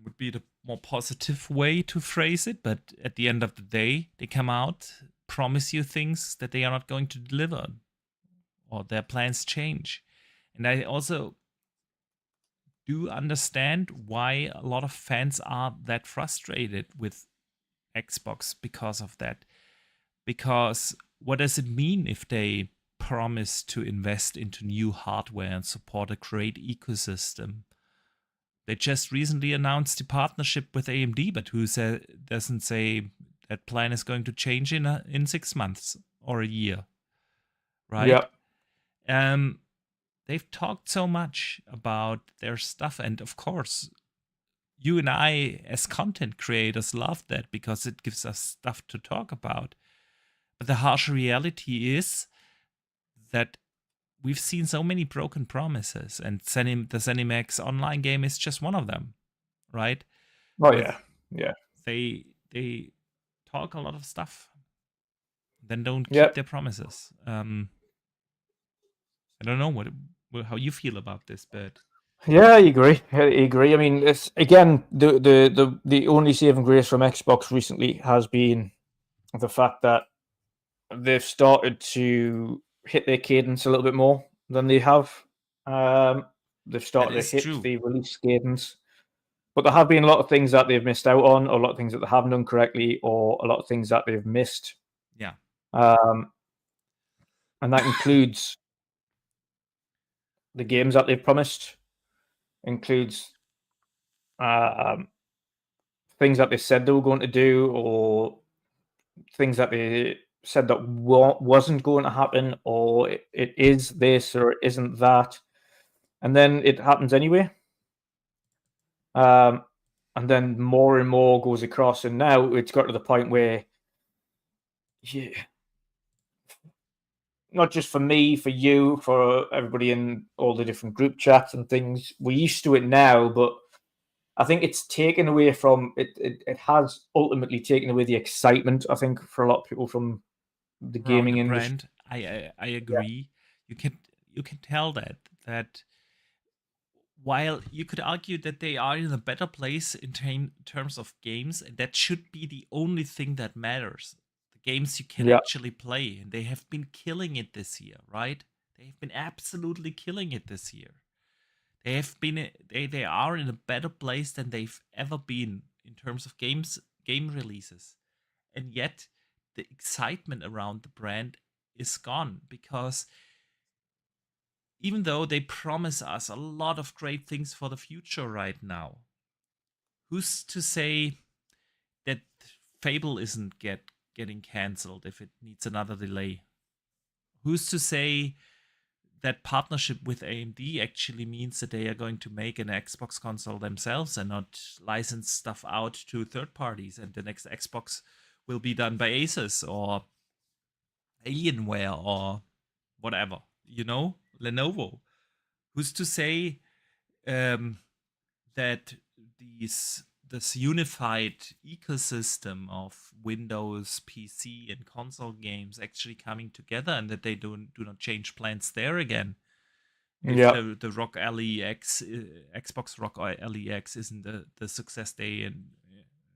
Would be the more positive way to phrase it. But at the end of the day, they come out, promise you things that they are not going to deliver, or their plans change. And I also do understand why a lot of fans are that frustrated with Xbox because of that. Because what does it mean if they promise to invest into new hardware and support a great ecosystem? They just recently announced the partnership with AMD, but who doesn't say that plan is going to change in 6 months or a year, right? They've talked so much about their stuff, and of course, you and I, as content creators, love that because it gives us stuff to talk about. But the harsh reality is that we've seen so many broken promises, and the Zenimax online game is just one of them, right? Oh yeah. They talk a lot of stuff, then don't keep Yep. their promises. I don't know how you feel about this, but Yeah, I agree. I mean, it's again the only saving grace from Xbox recently has been the fact that they've started to hit their cadence a little bit more than they have. They've that started to is hit true. the release cadence, but there have been a lot of things that they've missed out on, or a lot of things that they haven't done correctly, or a lot of things that they've missed. Yeah, And that includes the games that they've promised, includes um, things that they said they were going to do, or things that they said that wasn't going to happen, or it is this or it isn't that, and then it happens anyway. And then more and more goes across, and now it's got to the point where, yeah, not just for me, for you, for everybody in all the different group chats and things, we're used to it now, but I think it's taken away from it. It has ultimately taken away the excitement, I think, for a lot of people from the around the gaming industry. brand, I agree. You can tell that while you could argue that they are in a better place in terms of games, and that should be the only thing that matters. The games you can Yeah, actually play, and they have been killing it this year, right? They have been absolutely killing it this year. They are in a better place than they've ever been in terms of game releases. And yet the excitement around the brand is gone because even though they promise us a lot of great things for the future right now, who's to say that Fable isn't getting cancelled if it needs another delay? Who's to say that partnership with AMD actually means that they are going to make an Xbox console themselves and not license stuff out to third parties, and the next Xbox will be done by Asus or Alienware or whatever, Lenovo. Who's to say that this unified ecosystem of Windows, PC, and console games actually coming together, and that they do not change plans there again? If yeah, the Rock LEX, Xbox Rock LEX isn't the success they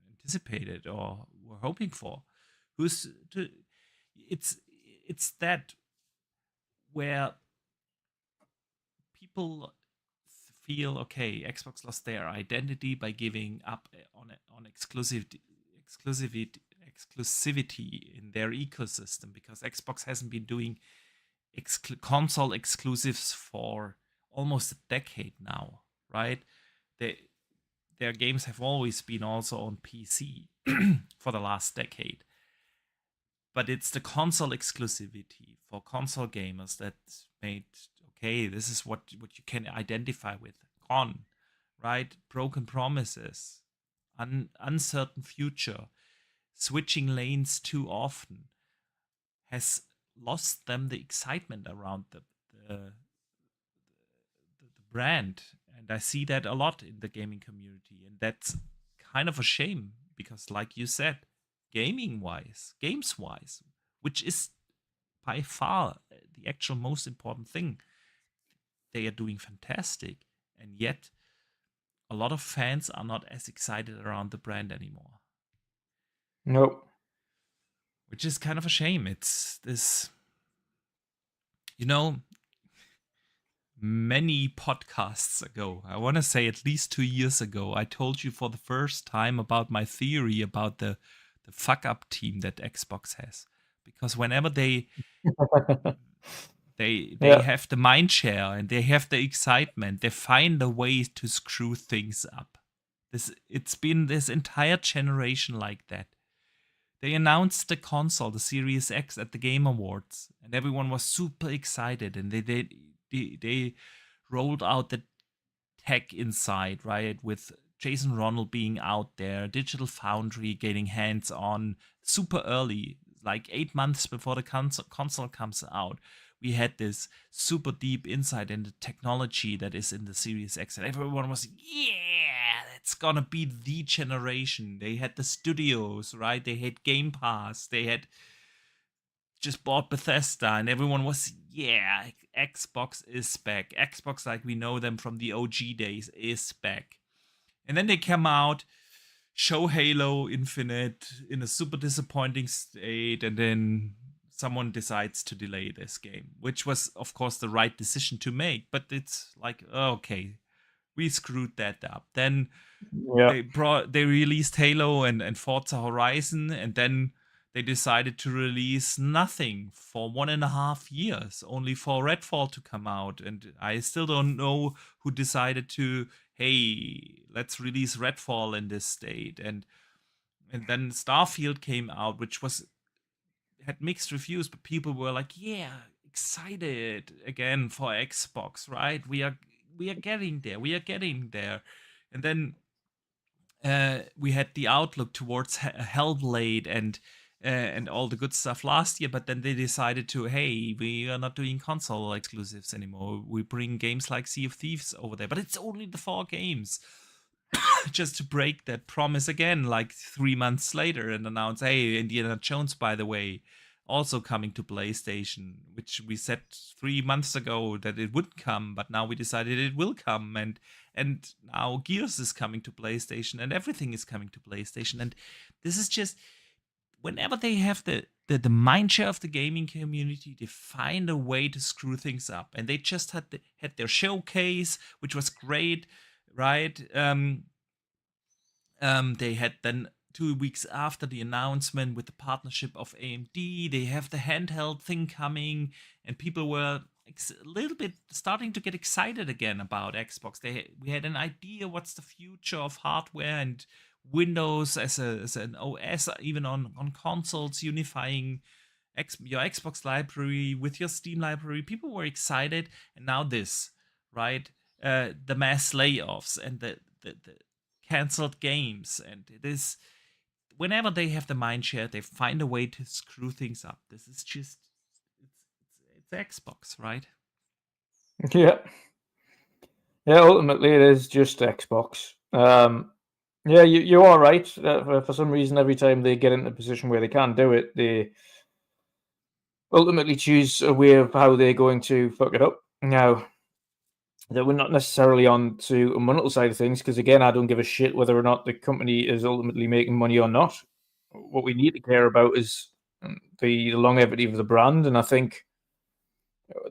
anticipated or were hoping for, who's to? It's it's that where people feel, okay, Xbox lost their identity by giving up on exclusivity in their ecosystem, because Xbox hasn't been doing console exclusives for almost a decade now, right? They, their games have always been also on PC for the last decade. But it's the console exclusivity for console gamers that made, okay, this is what you can identify with. Gone, right? Broken promises, uncertain future, switching lanes too often has lost them the excitement around the brand. And I see that a lot in the gaming community. And that's kind of a shame because, like you said, games wise, which is by far the actual most important thing, they are doing fantastic. And yet, a lot of fans are not as excited around the brand anymore, nope. which is kind of a shame. It's this, you know, many podcasts ago, I want to say at least 2 years ago, I told you for the first time about my theory about the fuck up team that Xbox has. Because whenever they Yeah, have the mind share and they have the excitement, they find a way to screw things up. It's been this entire generation like that. They announced the console, the Series X, at the Game Awards, and everyone was super excited. And they rolled out the tech inside, right, with Jason Ronald being out there, Digital Foundry getting hands on super early, like 8 months before the console comes out. We had this super deep insight in the technology that is in the Series X, and everyone was, yeah, that's gonna be the generation. They had the studios, right? They had Game Pass, they had just bought Bethesda, and everyone was, yeah, Xbox is back. Xbox, like we know them from the OG days, is back. And then they come out, show Halo Infinite in a super disappointing state, and then someone decides to delay this game, which was, of course, the right decision to make. But it's like, okay, we screwed that up. Then they released Halo and Forza Horizon, and then they decided to release nothing for 1.5 years, only for Redfall to come out. And I still don't know who decided to, hey, let's release Redfall in this state. And then Starfield came out, which had mixed reviews, but people were like, yeah, excited again for Xbox, right? We are getting there. We are getting there. And then we had the outlook towards Hellblade and all the good stuff last year, but then they decided to, hey, we are not doing console exclusives anymore. We bring games like Sea of Thieves over there, but it's only the 4 games. Just to break that promise again, like 3 months later, and announce, hey, Indiana Jones, by the way, also coming to PlayStation, which we said 3 months ago that it would come, but now we decided it will come, and now Gears is coming to PlayStation, and everything is coming to PlayStation, and this is just, whenever they have the mindshare of the gaming community, they find a way to screw things up, and they just had their showcase, which was great, right? They had then 2 weeks after the announcement with the partnership of AMD, they have the handheld thing coming, and people were a little bit starting to get excited again about Xbox. We had an idea what's the future of hardware and Windows as an OS, even on consoles, unifying your Xbox library with your Steam library. People were excited, and now this, right? The mass layoffs and the canceled games, and this, whenever they have the mind share, they find a way to screw things up. This is just, it's Xbox, right? Yeah, ultimately it is just Xbox. Yeah, you are right. For some reason, every time they get into a position where they can't do it, they ultimately choose a way of how they're going to fuck it up. Now, that we're not necessarily on to a monetary side of things, because again, I don't give a shit whether or not the company is ultimately making money or not. What we need to care about is the longevity of the brand, and I think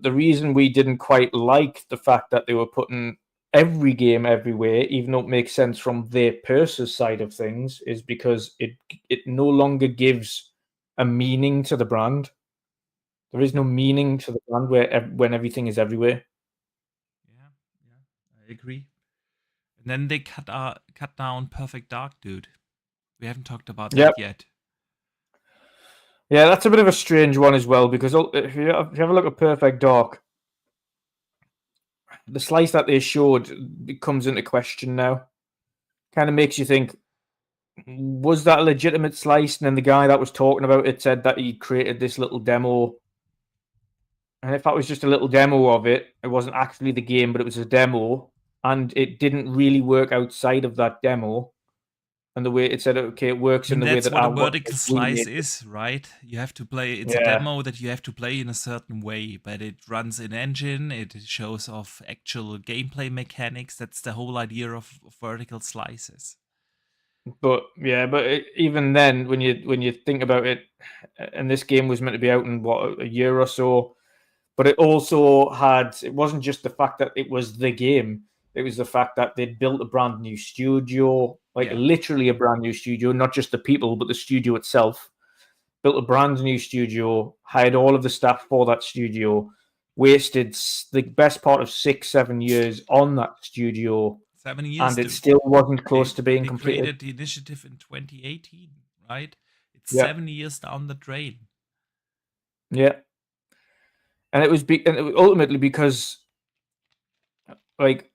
the reason we didn't quite like the fact that they were putting every game everywhere, even though it makes sense from their purses side of things, is because it no longer gives a meaning to the brand. There is no meaning to the brand when everything is everywhere. Yeah, I agree. And then they cut down Perfect Dark, dude. We haven't talked about that yet. Yeah, that's a bit of a strange one as well, because if you have a look at Perfect Dark, the slice that they showed comes into question now. Kind of makes you think, was that a legitimate slice? And then the guy that was talking about it said that he created this little demo. And if that was just a little demo of it, it wasn't actually the game, but it was a demo, and it didn't really work outside of that demo. And the way it said, okay, it works in the way that that's what a vertical slice is, right? You have to play. It's a demo that you have to play in a certain way, but it runs in engine. It shows off actual gameplay mechanics. That's the whole idea of vertical slices. But even then, when you think about it, and this game was meant to be out in what, a year or so, but it also it wasn't just the fact that it was the game. It was the fact that they'd built a brand new studio, literally a brand new studio, not just the people, but the studio itself. Built a brand new studio, hired all of the staff for that studio, wasted the best part of 6-7 years on that studio. 7 years, and it still wasn't close to being completed. They created the initiative in 2018, right? It's 7 years down the drain. Yeah, and it was ultimately because, like,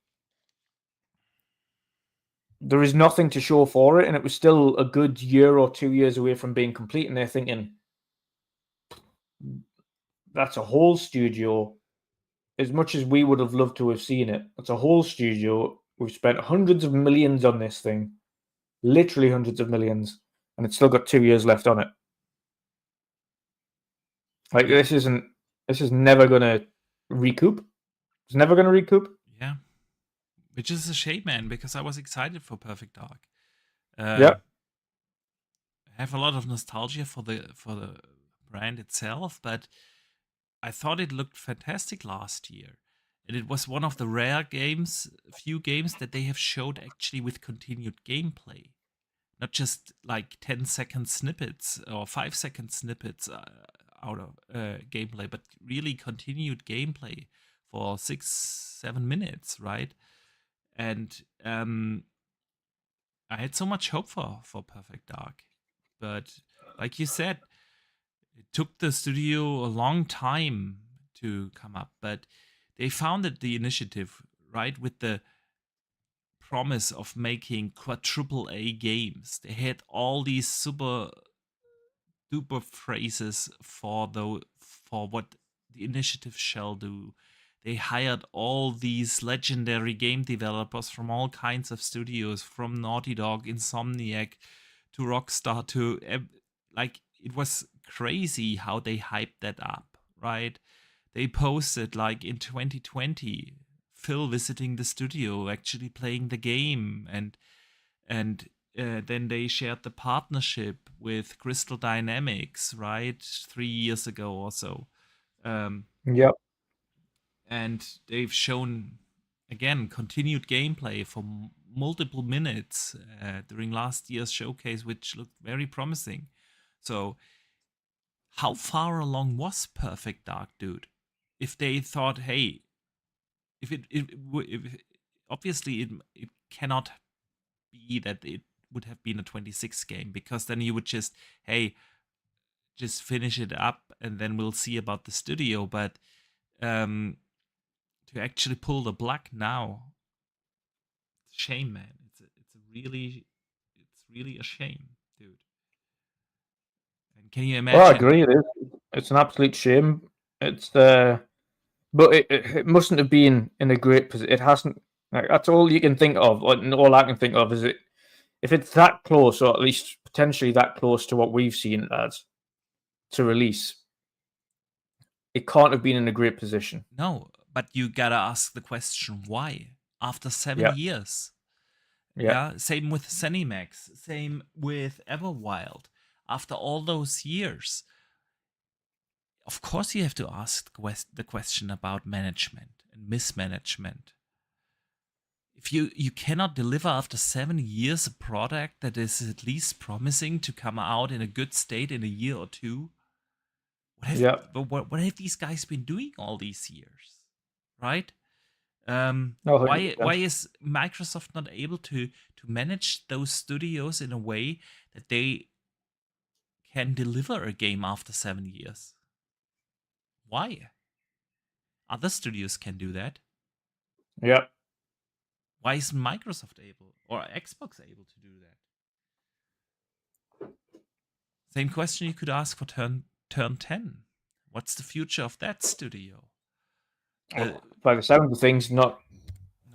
there is nothing to show for it, and it was still a good year or 2 years away from being complete. And they're thinking, that's a whole studio. As much as we would have loved to have seen it, it's a whole studio. We've spent hundreds of millions on this thing, literally hundreds of millions, and it's still got 2 years left on it. Like, this is never going to recoup. It's never going to recoup. Yeah. Which is a shame, man, because I was excited for Perfect Dark. Yeah. I have a lot of nostalgia for the brand itself, but I thought it looked fantastic last year. And it was one of the rare few games that they have showed actually with continued gameplay. Not just like 10-second snippets or 5-second snippets out of gameplay, but really continued gameplay for 6-7 minutes, right? And I had so much hope for Perfect Dark. But like you said, it took the studio a long time to come up, but they founded the initiative, right, with the promise of making quadruple A games. They had all these super duper phrases for what the initiative shall do. They hired all these legendary game developers from all kinds of studios, from Naughty Dog, Insomniac, to Rockstar, to like, it was crazy how they hyped that up, right? They posted like in 2020 Phil visiting the studio, actually playing the game, and then they shared the partnership with Crystal Dynamics, right, 3 years ago or so. Yep. And they've shown again continued gameplay for multiple minutes during last year's showcase, which looked very promising. So, how far along was Perfect Dark, dude? If they thought, hey, if obviously it cannot be that it would have been a 26 game, because then you would just, hey, just finish it up and then we'll see about the studio. But to actually pull the plug now, it's a shame, man. It's really a shame, dude. And can you imagine? Well, I agree. It is. It's an absolute shame. It's but it mustn't have been in a great position. It hasn't. Like, that's all you can think of. And all I can think of is if it's that close, or at least potentially that close to what we've seen as to release, it can't have been in a great position. No, but you gotta ask the question, why? After 7 years. Yeah. Same with Zenimanx. Same with Everwild. After all those years, of course you have to ask the question about management and mismanagement. If you cannot deliver after 7 years a product that is at least promising to come out in a good state in a year or two, what have these guys been doing all these years, right? Why is Microsoft not able to manage those studios in a way that they can deliver a game after 7 years? Why? Other studios can do that. Yeah. Why isn't Microsoft able, or Xbox able to do that? Same question you could ask for Turn 10. What's the future of that studio? By the sound of things, not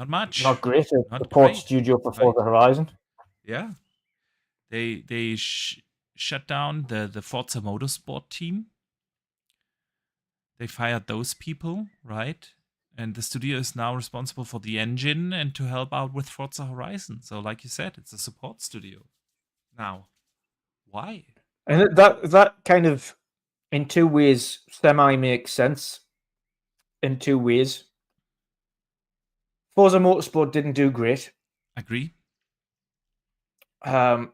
much. Not great. Not the port great. studio for Forza Horizon. Yeah. They shut down the Forza Motorsport team. They fired those people, right? And the studio is now responsible for the engine and to help out with Forza Horizon. So, like you said, it's a support studio. Now, why? And that kind of, in two ways, semi makes sense. In two ways. Forza Motorsport didn't do great. Agree. On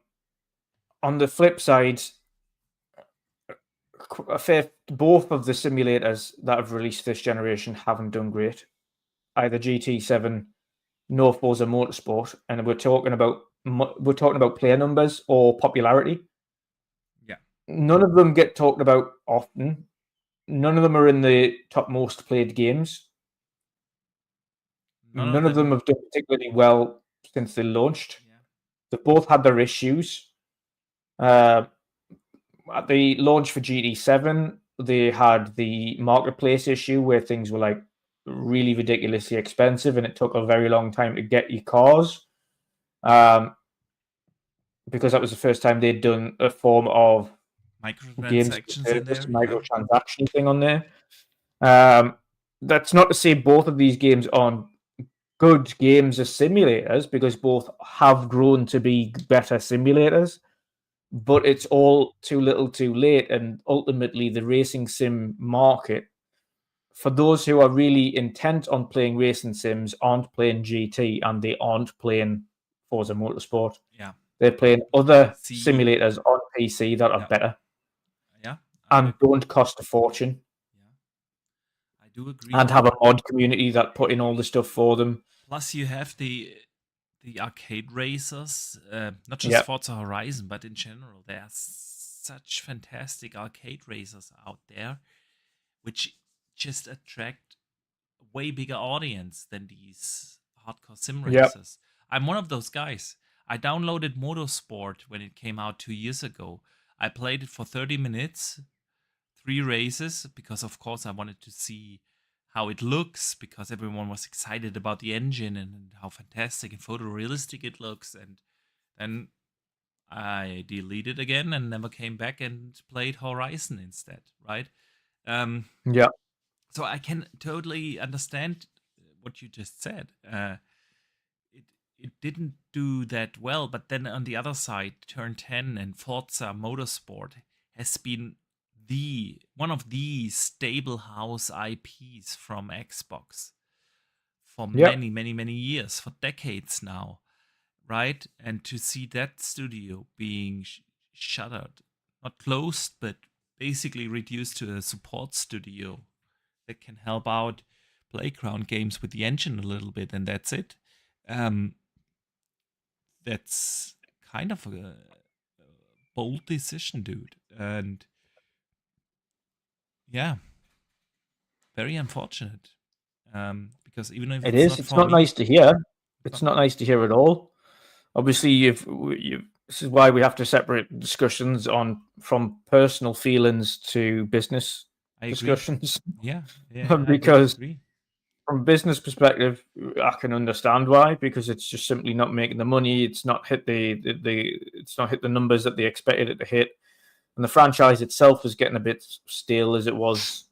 the flip side, both of the simulators that have released this generation haven't done great. Either GT7 nor Forza Motorsport, and we're talking about player numbers or popularity. Yeah. None of them get talked about often. None of them are in the top most played games. None of them have done particularly well since they launched. Yeah. They both had their issues. At the launch for GT7, they had the marketplace issue where things were like really ridiculously expensive, and it took a very long time to get your cars. Because that was the first time they'd done a form of games Microtransactions in there, microtransaction thing on there. That's not to say both of these games aren't good games as simulators, because both have grown to be better simulators, but it's all too little too late. And ultimately, the racing sim market, for those who are really intent on playing racing sims, aren't playing GT and they aren't playing Forza Motorsport. Yeah. They're playing other PC. simulators on PC that are better. Yeah. And don't cost a fortune. I do agree. And have a mod community that put in all the stuff for them. Plus, you have the arcade racers, not just Forza Horizon, but in general. There are such fantastic arcade racers out there, which just attract a way bigger audience than these hardcore sim racers. I'm one of those guys. I downloaded Motorsport when it came out 2 years ago. I played it for 30 minutes, 3 races, because of course I wanted to see how it looks, because everyone was excited about the engine and how fantastic and photorealistic it looks. And then I deleted again and never came back and played Horizon instead, right? So I can totally understand what you just said. It didn't do that well, but then on the other side, Turn 10 and Forza Motorsport has been one of the stable house IPs from Xbox for many years, for decades now, right? And to see that studio being shuttered, not closed, but basically reduced to a support studio that can help out Playground Games with the engine a little bit, and that's it. That's kind of a bold decision, dude. And yeah, very unfortunate. Because even if it's not nice to hear. It's not nice to hear at all. Obviously, this is why we have to separate discussions from personal feelings to business discussions. Yeah, because from a business perspective, I can understand why, because it's just simply not making the money. It's not hit it's not hit the numbers that they expected it to hit, and the franchise itself is getting a bit stale as it was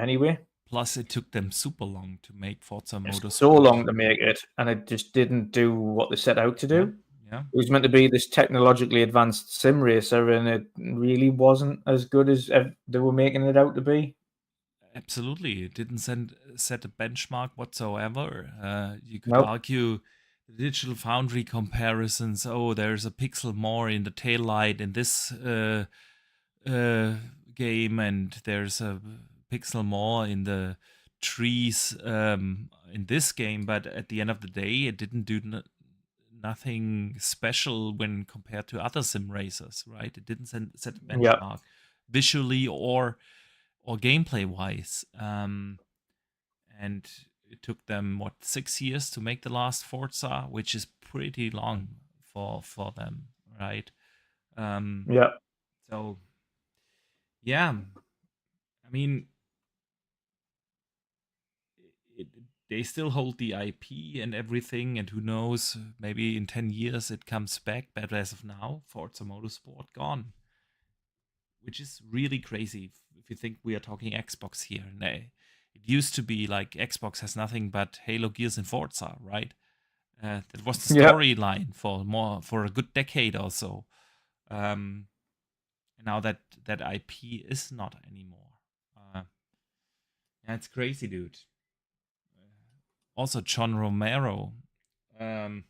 anyway. Plus, it took them super long to make Forza Motorsport. So long to make it, and it just didn't do what they set out to do. Yeah. It was meant to be this technologically advanced sim racer, and it really wasn't as good as they were making it out to be. Absolutely. It didn't set a benchmark whatsoever. You could argue the Digital Foundry comparisons. Oh, there's a pixel more in the taillight in this game, and there's a pixel more in the trees in this game. But at the end of the day, it didn't do nothing special when compared to other sim racers, right? It didn't set a benchmark visually or gameplay wise. And it took them 6 years to make the last Forza, which is pretty long for them, right? So yeah, I mean, they still hold the IP and everything, and who knows, maybe in 10 years it comes back, but as of now, Forza Motorsport gone, which is really crazy if you think we are talking Xbox here. It used to be like Xbox has nothing but Halo, Gears, and Forza, right? That was the storyline for a good decade or so. Now that IP is not anymore. Yeah, it's crazy, dude. Also, John Romero. That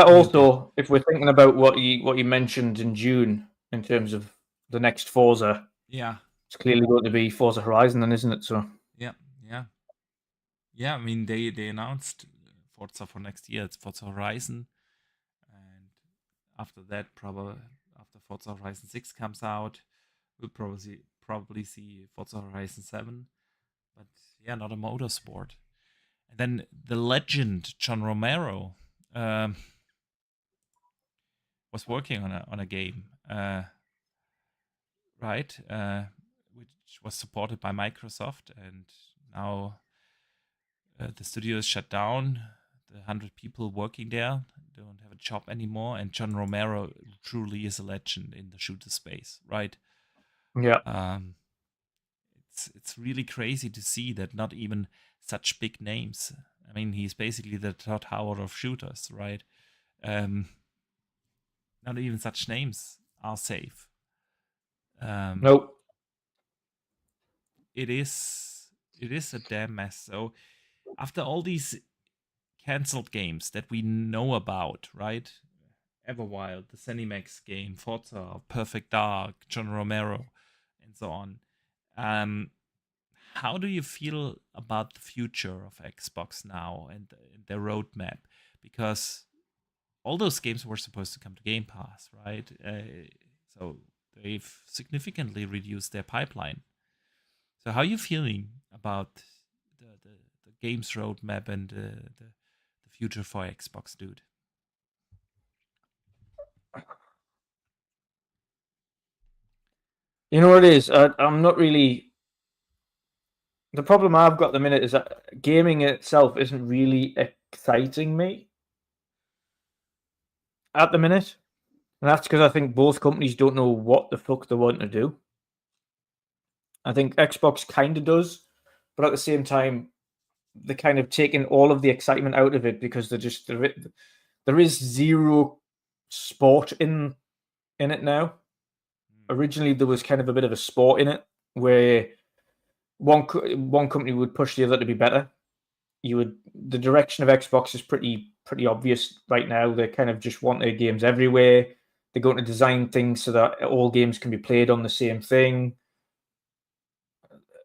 also, if we're thinking about what you mentioned in June in terms of the next Forza, it's clearly going to be Forza Horizon, then, isn't it? So yeah. I mean, they announced Forza for next year. It's Forza Horizon, and after that, probably after Forza Horizon 6 comes out, we'll probably see Forza Horizon 7. But yeah, not a motorsport. And then the legend John Romero. was working on a game, right, which was supported by Microsoft, and now the studio is shut down. The 100 people working there don't have a job anymore, and John Romero truly is a legend in the shooter space, right? Yeah. It's really crazy to see that not even such big names. I mean, he's basically the Todd Howard of shooters, right? Not even such names are safe. Nope. It is a damn mess. So after all these canceled games that we know about, right? Everwild, the Zenimanx game, Forza, Perfect Dark, John Romero, and so on. How do you feel about the future of Xbox now and their roadmap? Because all those games were supposed to come to Game Pass, right? So they've significantly reduced their pipeline. So how are you feeling about the games roadmap and the future for Xbox, dude? You know what it is? I'm not really. The problem I've got at the minute is that gaming itself isn't really exciting me at the minute. And that's because I think both companies don't know what the fuck they want to do. I think Xbox kind of does, but at the same time, they're kind of taking all of the excitement out of it because there is zero sport in it now. Originally, there was kind of a bit of a sport in it where one company would push the other to be better. The direction of Xbox is pretty obvious right now. They kind of just want their games everywhere. They're going to design things so that all games can be played on the same thing.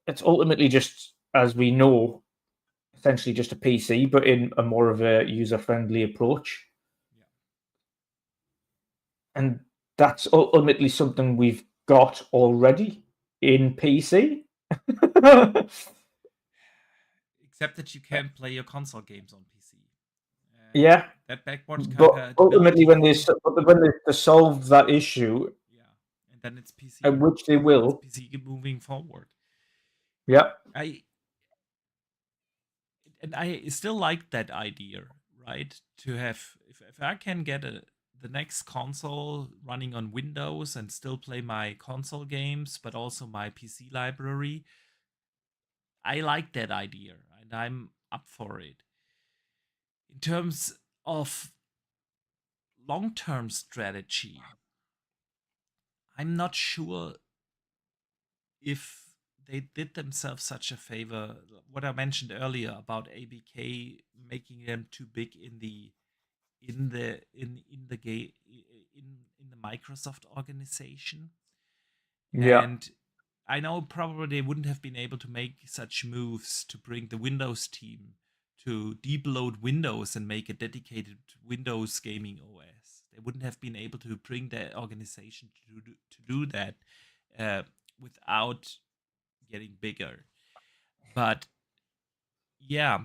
It's ultimately just, as we know, essentially just a PC, but in a more of a user-friendly approach. Yeah. And that's ultimately something we've got already in PC. Except that you can't play your console games on PC. Yeah, That backward but compatibility. ultimately, when they solve that issue, Yeah, and then it's PC. which they will, it's PC moving forward. yeah, I still like that idea, right? To have if I can get the next console running on Windows and still play my console games, but also my PC library. I like that idea, and I'm up for it. In terms of long-term strategy, I'm not sure if they did themselves such a favor. What I mentioned earlier about ABK making them too big in the in the Microsoft organization, yeah, and I know probably they wouldn't have been able to make such moves to bring the Windows team to deep-load Windows and make a dedicated Windows gaming OS. They wouldn't have been able to bring their organization to do that without getting bigger. But yeah,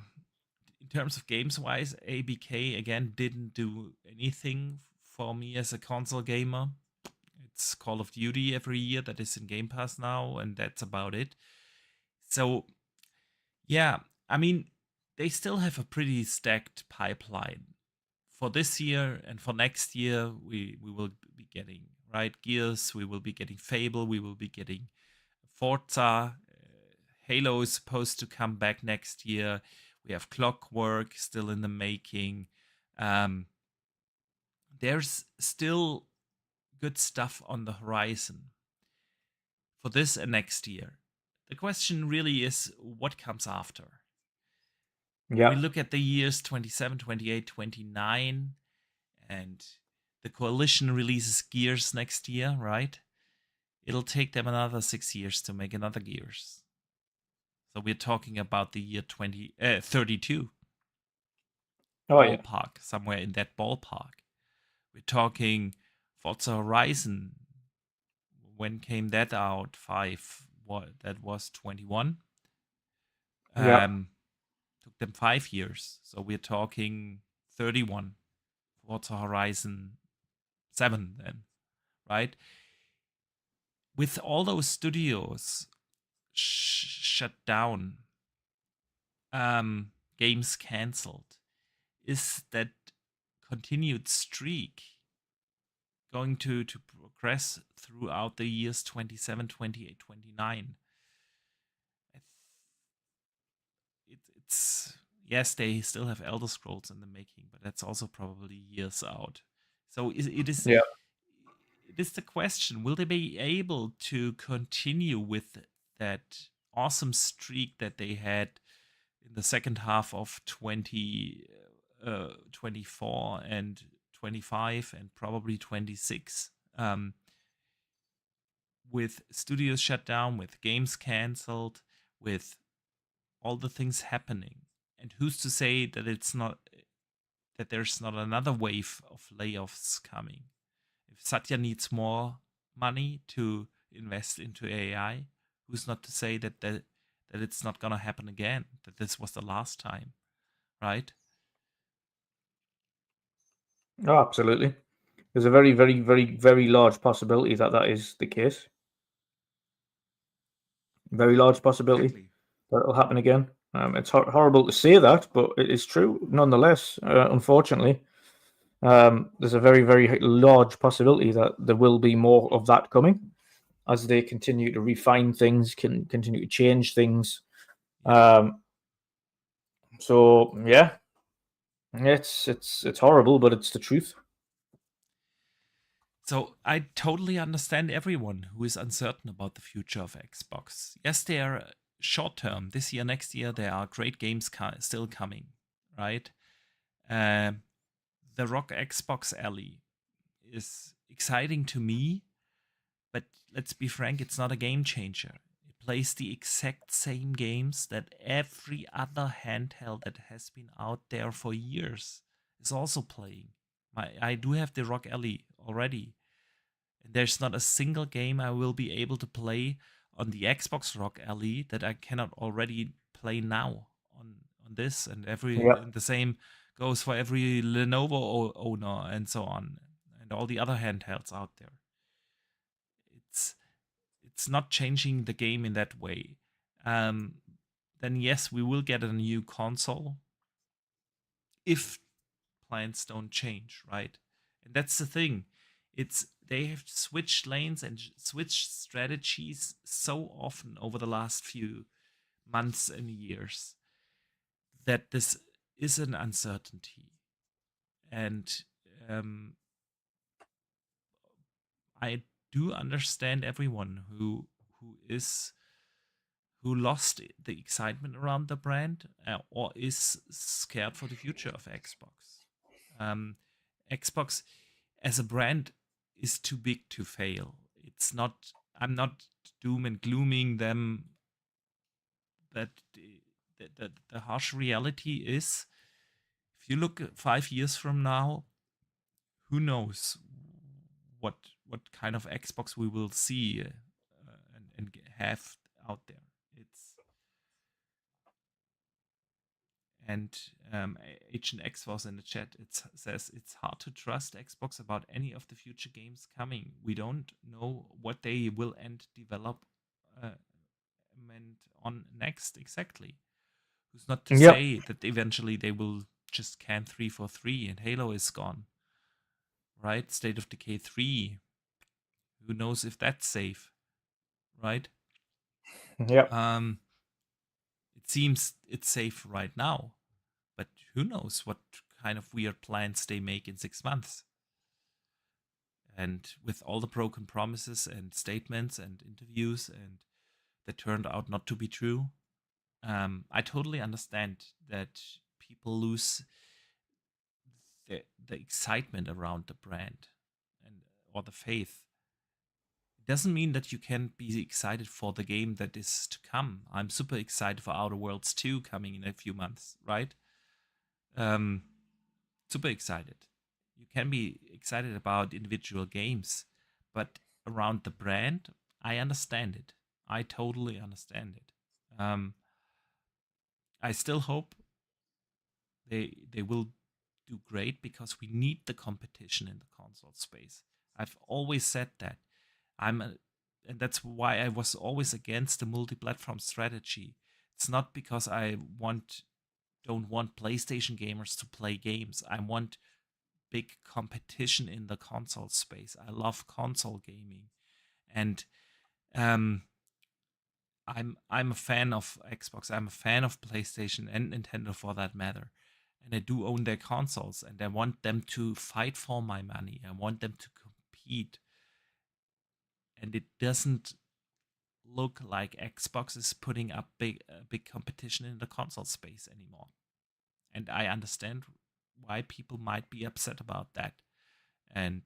in terms of games wise, ABK again didn't do anything for me as a console gamer. It's Call of Duty every year that is in Game Pass now, and that's about it. So yeah, I mean, they still have a pretty stacked pipeline. For this year and for next year, we will be getting, right, Gears, we will be getting Fable, we will be getting Forza, Halo is supposed to come back next year. We have Clockwork still in the making. There's still good stuff on the horizon for this and next year. The question really is what comes after? When we yeah, look at the years 27, 28, 29, and the coalition releases Gears next year, right? It'll take them another 6 years to make another Gears. So we're talking about the year 32 oh yeah, ballpark, somewhere in that ballpark. We're talking Forza Horizon. When came that out? That was 21. yeah, Took them 5 years. So we're talking 31. Forza Horizon 7 then, right? With all those studios shut down, games cancelled, is that continued streak going to progress throughout the years 27, 28, 29? It's yes, they still have Elder Scrolls in the making, but that's also probably years out. So it is the question: will they be able to continue with that awesome streak that they had in the second half of 2024 and 25 and probably 26? With studios shut down, with games cancelled, with all the things happening, and who's to say that there's not another wave of layoffs coming? If Satya needs more money to invest into AI, who's not to say that it's not gonna happen again? That this was the last time, right? Oh, absolutely. There's a very, very, very, very large possibility that is the case. Very large possibility Exactly. that it'll happen again. It's horrible to say that, but it is true nonetheless. Unfortunately, there's a very, very large possibility that there will be more of that coming as they continue to refine things, can continue to change things. So yeah, it's horrible, but it's the truth. So I totally understand everyone who is uncertain about the future of Xbox. Yes, they are short term. This year, next year, there are great games still coming, right? The Rock Xbox Alley is exciting to me, but let's be frank, it's not a game changer. It plays the exact same games that every other handheld that has been out there for years is also playing. I do have the Rock Alley already. There's not a single game I will be able to play on the Xbox Rock Alley that I cannot already play now on this, and and the same goes for every Lenovo owner and so on, and all the other handhelds out there. It's not changing the game in that way. Then yes, we will get a new console if plans don't change, right? And that's the thing. They have switched lanes and switched strategies so often over the last few months and years that this is an uncertainty. And I do understand everyone who lost the excitement around the brand or is scared for the future of Xbox. Xbox as a brand is too big to fail. It's not. I'm not doom and glooming them. But the harsh reality is, if you look 5 years from now, who knows what kind of Xbox we will see and have out there. It's and Agent X was in the chat. It says it's hard to trust Xbox about any of the future games coming. We don't know what they will end development on next exactly. Who's not to say that eventually they will just can 343 and Halo is gone, right? State of Decay 3. Who knows if that's safe, right? It seems it's safe right now, but who knows what kind of weird plans they make in 6 months. And with all the broken promises and statements and interviews and that turned out not to be true, I totally understand that people lose the excitement around the brand and or the faith. It doesn't mean that you can't be excited for the game that is to come. I'm super excited for Outer Worlds 2 coming in a few months, right? Super excited. You can be excited about individual games, but around the brand, I understand it. I totally understand it. I still hope they will do great because we need the competition in the console space. I've always said that. And that's why I was always against the multi-platform strategy. It's not because I don't want PlayStation gamers to play games. I want big competition in the console space. I love console gaming, and I'm a fan of Xbox. I'm a fan of PlayStation and Nintendo for that matter. And I do own their consoles, and I want them to fight for my money. I want them to compete. And it doesn't look like Xbox is putting up big competition in the console space anymore. And I understand why people might be upset about that. And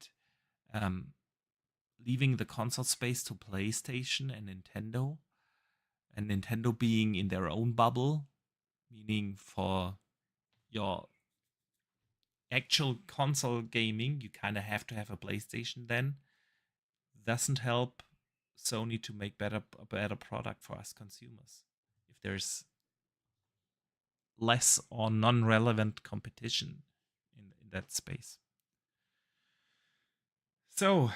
leaving the console space to PlayStation and Nintendo being in their own bubble, meaning for your actual console gaming, you kind of have to have a PlayStation then, doesn't help Sony to make a better product for us consumers. If there's less or non-relevant competition in that space. So,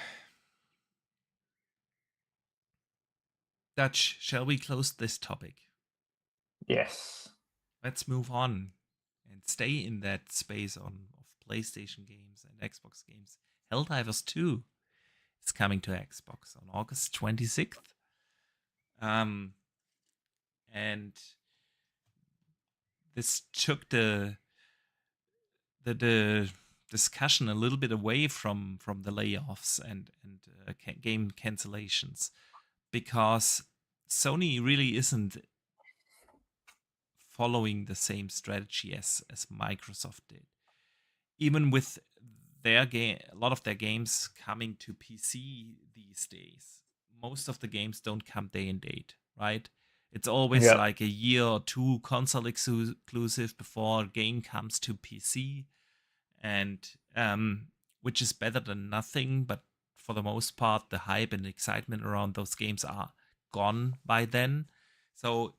Dutch, shall we close this topic? Yes. Let's move on and stay in that space of PlayStation games and Xbox games. Helldivers 2 is coming to Xbox on August 26th. And this took the discussion a little bit away from the layoffs and game cancellations, because Sony really isn't following the same strategy as Microsoft did. Even with their game, a lot of their games coming to PC these days, most of the games don't come day and date, right? It's always like a year or two console exclusive before a game comes to PC, and which is better than nothing. But for the most part, the hype and excitement around those games are gone by then. So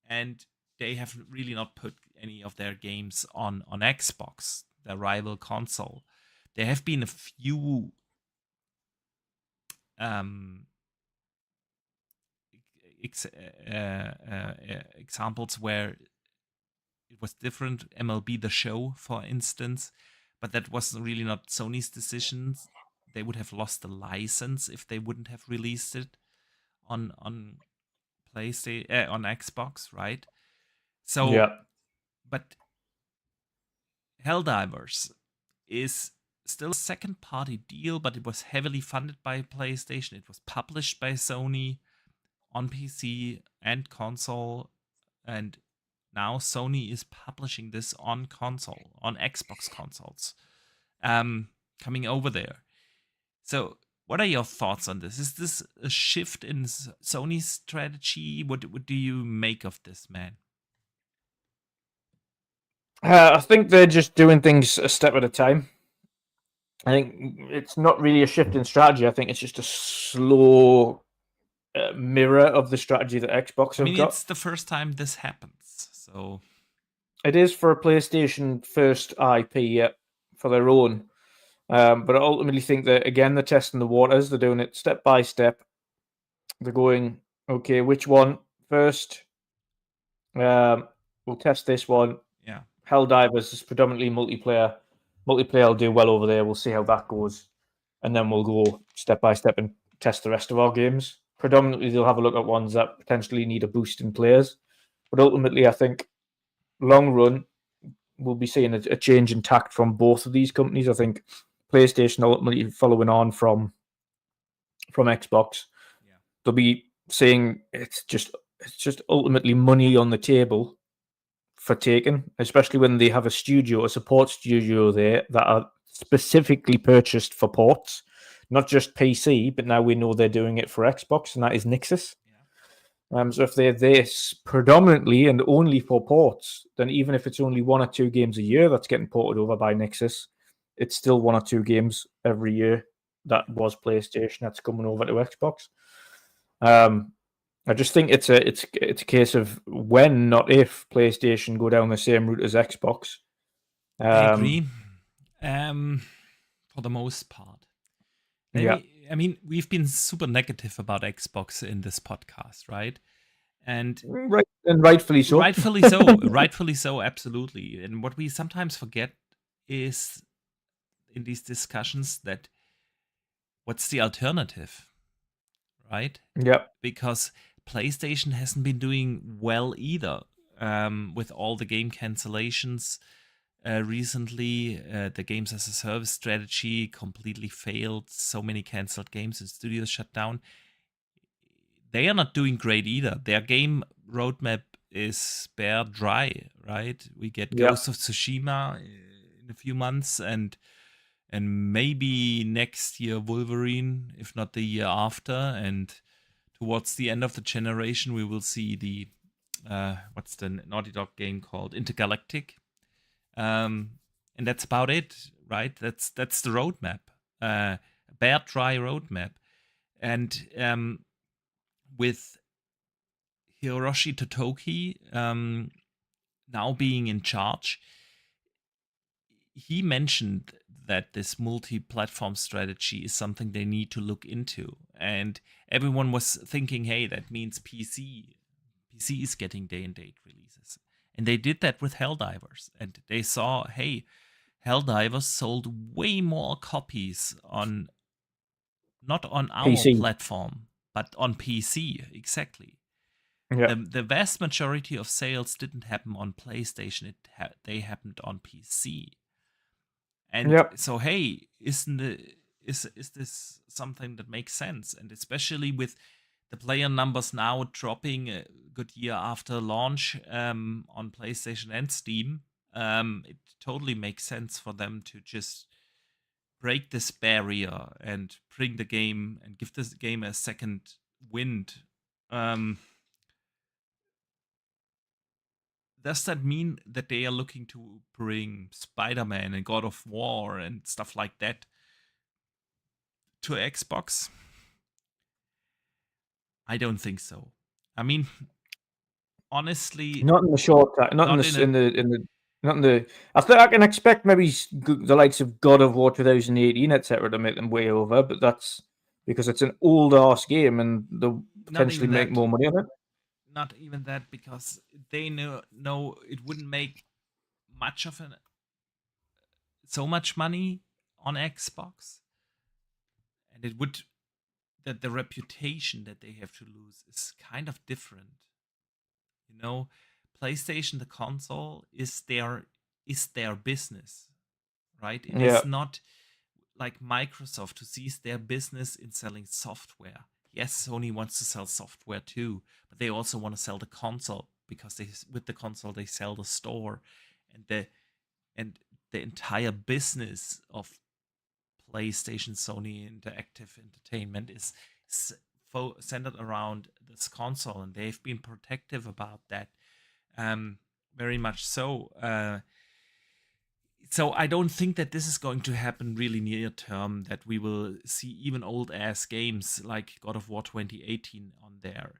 and they have really not put any of their games on Xbox, their rival console. There have been a few examples where it was different. MLB The Show, for instance, but that was really not Sony's decisions. They would have lost the license if they wouldn't have released it on PlayStation, on Xbox, right? So, but Helldivers is still a second-party deal, but it was heavily funded by PlayStation. It was published by Sony on PC and console, and now Sony is publishing this on console, on Xbox consoles, coming over there. So, what are your thoughts on this? Is this a shift in Sony's strategy? What do you make of this, man? I think they're just doing things a step at a time. I think it's not really a shift in strategy. I think it's just a slow mirror of the strategy that Xbox have got. It's the first time this happens, so it is for a PlayStation first IP, for their own. But I ultimately think that, again, they're testing the waters. They're doing it step by step. They're going, okay, which one first? We'll test this one. Yeah. Helldivers is predominantly multiplayer. Multiplayer will do well over there. We'll see how that goes. And then we'll go step by step and test the rest of our games. Predominantly, they'll have a look at ones that potentially need a boost in players. But ultimately, I think long run, we'll be seeing a change in tact from both of these companies. I think PlayStation ultimately following on from Xbox. Yeah. They'll be saying it's just ultimately money on the table for taking, especially when they have a support studio there that are specifically purchased for ports, not just PC, but now we know they're doing it for Xbox, and that is Nixxes. Yeah. So if they're this predominantly and only for ports, then even if it's only 1 or 2 games a year that's getting ported over by Nixxes, it's still 1 or 2 games every year that was PlayStation that's coming over to Xbox. I just think it's a case of when, not if, PlayStation go down the same route as Xbox, I agree. For the most part. I mean, we've been super negative about Xbox in this podcast, right? And rightfully so. Rightfully so. Rightfully so, absolutely. And what we sometimes forget is in these discussions that what's the alternative, right? Yep. Because PlayStation hasn't been doing well either, with all the game cancellations recently. The games as a service strategy completely failed. So many canceled games and studios shut down. They are not doing great either. Their game roadmap is bare dry, right? We get Ghost of Tsushima in a few months, and maybe next year Wolverine, if not the year after. And towards the end of the generation, we will see the what's the Naughty Dog game called, Intergalactic, and that's about it, right? That's the roadmap, bare dry roadmap, and with Hiroshi Totoki now being in charge, he mentioned that this multi-platform strategy is something they need to look into. And everyone was thinking, hey, that means PC. PC is getting day-and-date releases. And they did that with Helldivers. And they saw, hey, Helldivers sold way more copies on, not on our PC. platform, but on PC, exactly. The vast majority of sales didn't happen on PlayStation. They happened on PC. And so, hey, is this something that makes sense? And especially with the player numbers now dropping a good year after launch on PlayStation and Steam, it totally makes sense for them to just break this barrier and bring the game and give this game a second wind. Does that mean that they are looking to bring Spider-Man and God of War and stuff like that to Xbox? I don't think so. I mean, honestly, not in the short time. Not in the. I think I can expect maybe the likes of God of War 2018, etc., to make them way over, but that's because it's an old ass game and they'll potentially make more money on it. Not even that, because they know it wouldn't make much of so much money on Xbox, and it would, that the reputation that they have to lose is kind of different. You know, PlayStation, the console, is their business, right? It is not like Microsoft, who sees their business in selling software. Yes, Sony wants to sell software too, but they also want to sell the console, because with the console they sell the store, and the entire business of PlayStation, Sony Interactive Entertainment is centered around this console, and they've been protective about that, very much so. So I don't think that this is going to happen really near term, that we will see even old ass games like God of War 2018 on there.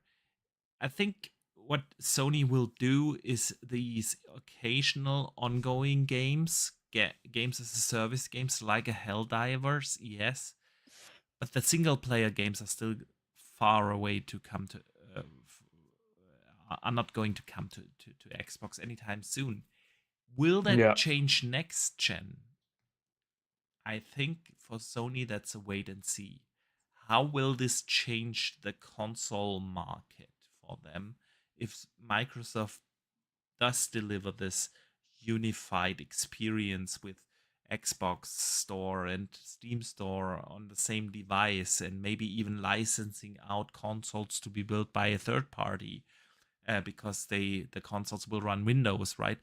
I think what Sony will do is these occasional ongoing games, games as a service games like a Helldivers, yes, but the single player games are still far away to come to, are not going to come to Xbox anytime soon. Will that change next gen? I think for Sony, that's a wait and see. How will this change the console market for them if Microsoft does deliver this unified experience with Xbox Store and Steam Store on the same device, and maybe even licensing out consoles to be built by a third party, because the consoles will run Windows, right?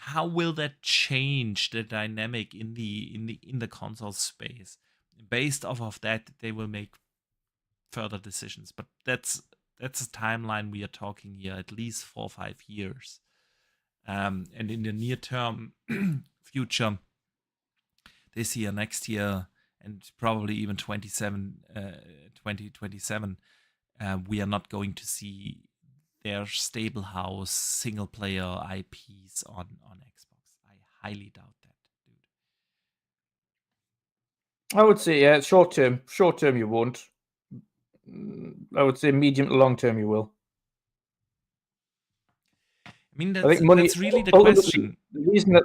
How will that change the dynamic in the console space? Based off of that, they will make further decisions. But that's a timeline we are talking here, at least 4 or 5 years. And in the near term future, this year, next year, and probably even 2027, we are not going to see their stable house single player IPs on Xbox. I highly doubt that. I would say, yeah, short term. Short term, you won't. I would say medium to long term, you will. I mean, I think money. that's really the Ultimately, question.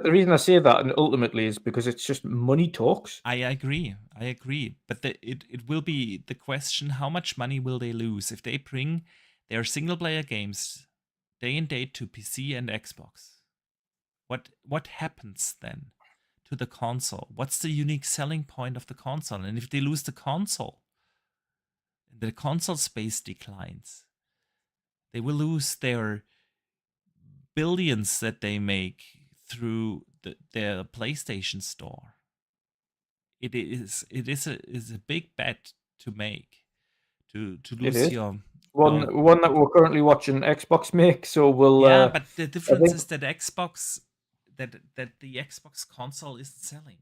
the reason I say that, and ultimately, is because it's just money talks. I agree. But it will be the question: how much money will they lose if they bring their single player games day and date to PC and Xbox? What happens then to the console? What's the unique selling point of the console? And if they lose the console space declines, they will lose their billions that they make through their PlayStation store. It is a big bet to make to It lose is your one that we're currently watching Xbox make. So we'll. yeah, but the I difference think is that Xbox that the Xbox console isn't selling.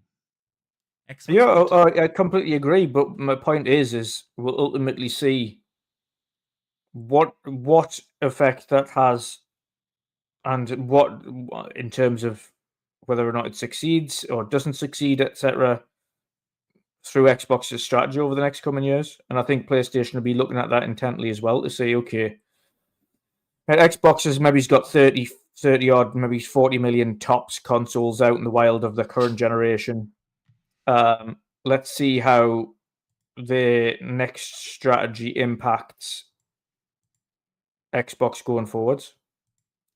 Xbox yeah, would I completely agree. But my point is we'll ultimately see what effect that has, and what in terms of whether or not it succeeds or doesn't succeed, etc. through Xbox's strategy over the next coming years. And I think PlayStation will be looking at that intently as well to say, okay, Xbox has maybe got 30 odd, maybe 40 million tops consoles out in the wild of the current generation. Let's see how the next strategy impacts Xbox going forwards,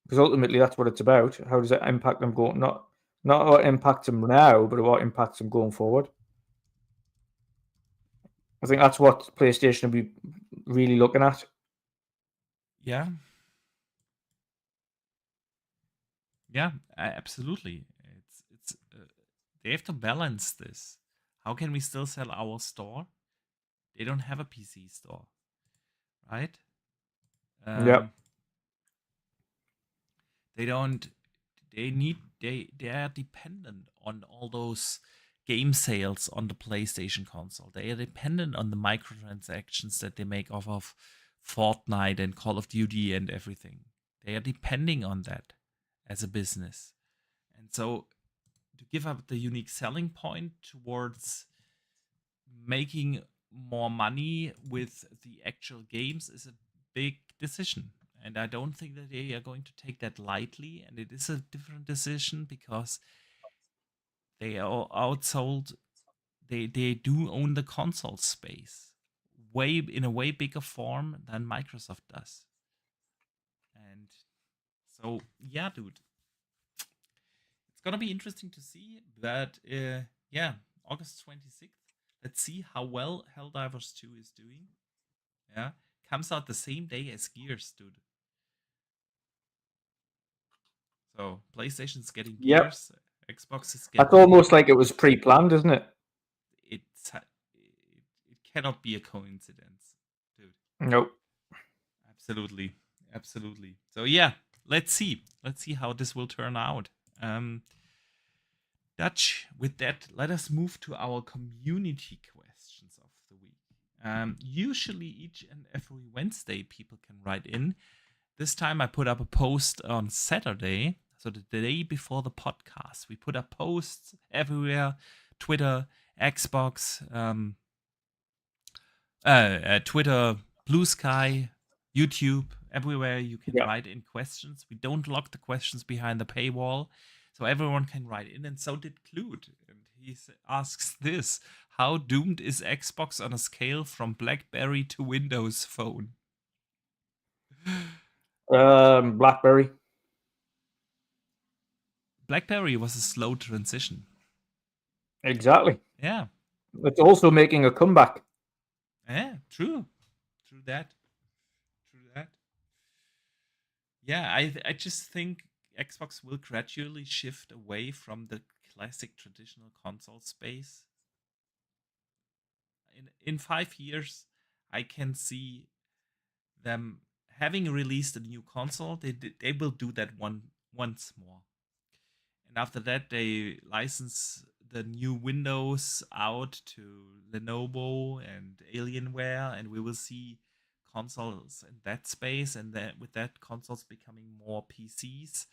because ultimately that's what it's about. How does it impact them going? Not what impacts them now, but what impacts them going forward. I think that's what PlayStation will be really looking at. yeah. Yeah, absolutely. It's they have to balance this. How can we still sell our store? They don't have a PC store, right? Yep. Um, they don't. They need. They are dependent on all those game sales on the PlayStation console. They are dependent on the microtransactions that they make off of Fortnite and Call of Duty and everything. They are depending on that as a business. And so to give up the unique selling point towards making more money with the actual games is a big decision. And I don't think that they are going to take that lightly. And it is a different decision because they are outsold. They do own the console space way in a way bigger form than Microsoft does. And so yeah, dude, it's gonna be interesting to see. But yeah, August 26th. Let's see how well Helldivers 2 is doing. Yeah, comes out the same day as Gears, dude. So PlayStation's getting Yep. Gears, Xbox is That's getting almost Halo. like it was pre-planned, isn't it? It cannot be a coincidence, dude. Nope. Absolutely, absolutely. So yeah, let's see how this will turn out. Dutch, with that, let us move to our community questions of the week. Usually, each and every Wednesday, people can write in. This time, I put up a post on Saturday, so the day before the podcast. We put up posts everywhere: Twitter, Xbox, Twitter, Blue Sky, YouTube, everywhere you can Yeah. write in questions. We don't lock the questions behind the paywall, so everyone can write in, and so did Clute. And he asks this: how doomed is Xbox on a scale from BlackBerry to Windows Phone? BlackBerry. BlackBerry was a slow transition. Exactly. Yeah, It's also making a comeback. yeah, true that, true that. Yeah, I just think Xbox will gradually shift away from the classic traditional console space. In 5 years, I can see them having released a new console. They will do that once more, and after that, they license the new Windows out to Lenovo and Alienware, and we will see consoles in that space, and then with that, consoles becoming more PCs.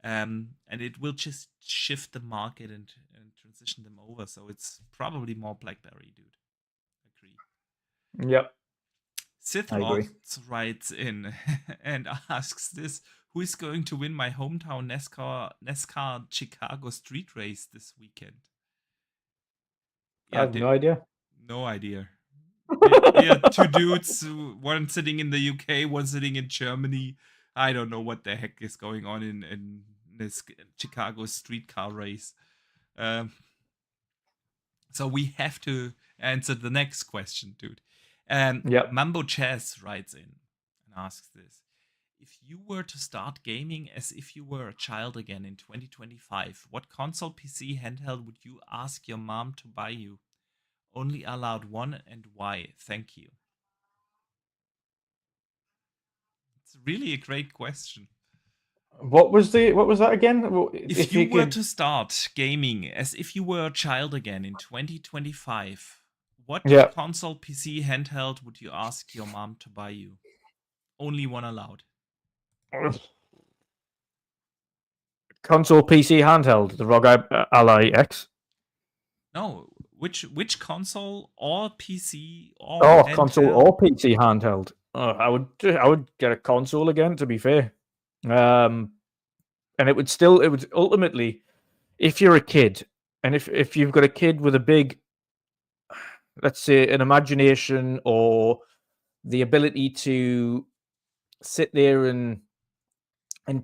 and it will just shift the market and transition them over. So it's probably more BlackBerry, dude. Agree. Yep, Sith I agree. Lords writes in and asks this: Who is going to win my hometown NASCAR Chicago street race this weekend? I Yeah, have no idea. no idea. We are two dudes, one sitting in the UK, one sitting in Germany. I don't know what the heck is going on in this Chicago streetcar race. Um, so we have to answer the next question, dude. Yep. Mambo Chess writes in and asks this: If you were to start gaming as if you were a child again in 2025, what console, PC, handheld would you ask your mom to buy you? Only allowed one, and why? Thank you. It's really a great question. What was that again? If If you you were could, to start gaming as if you were a child again in 2025, what yeah, console, PC, handheld would you ask your mom to buy you? Only one allowed. console, PC, handheld, the ROG Ally X. No, which console or PC or Oh, console handheld? or PC handheld. I would get a console again. To be fair, and it would ultimately, if you're a kid, and if you've got a kid with a big, let's say, an imagination or the ability to sit there and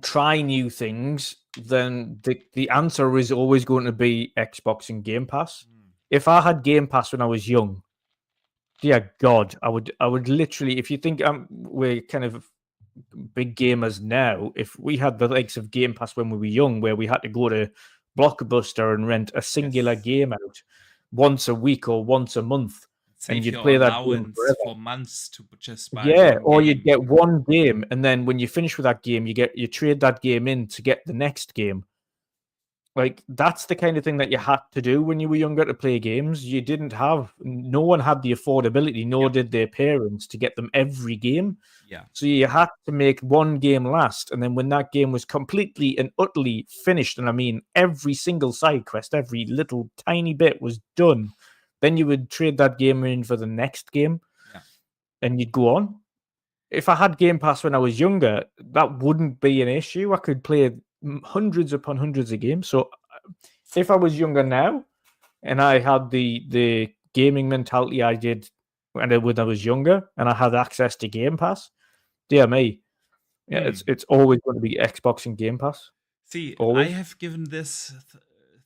try new things, then the answer is always going to be Xbox and Game Pass. Hmm. If I had Game Pass when I was young, dear God, I would literally. If you think we're kind of big gamers now, if we had the likes of Game Pass when we were young, where we had to go to Blockbuster and rent a singular Yes. game out once a week or once a month, and Save you'd your play that game allowance forever. for months to just buy Yeah, one or you'd game. get one game, and then when you finish with that game, you trade that game in to get the next game. Like that's the kind of thing that you had to do when you were younger to play games. No one had the affordability, nor Yep. did their parents, to get them every game. Yeah. So you had to make one game last, and then when that game was completely and utterly finished, and I mean every single side quest, every little tiny bit was done, then you would trade that game in for the next game, Yeah. and you'd go on. If I had Game Pass when I was younger, that wouldn't be an issue. I could play hundreds upon hundreds of games. So if I was younger now and I had the gaming mentality I did when I was younger and I had access to Game Pass, dear me, yeah, Hmm. it's always going to be Xbox and Game Pass. See, I Always. have given this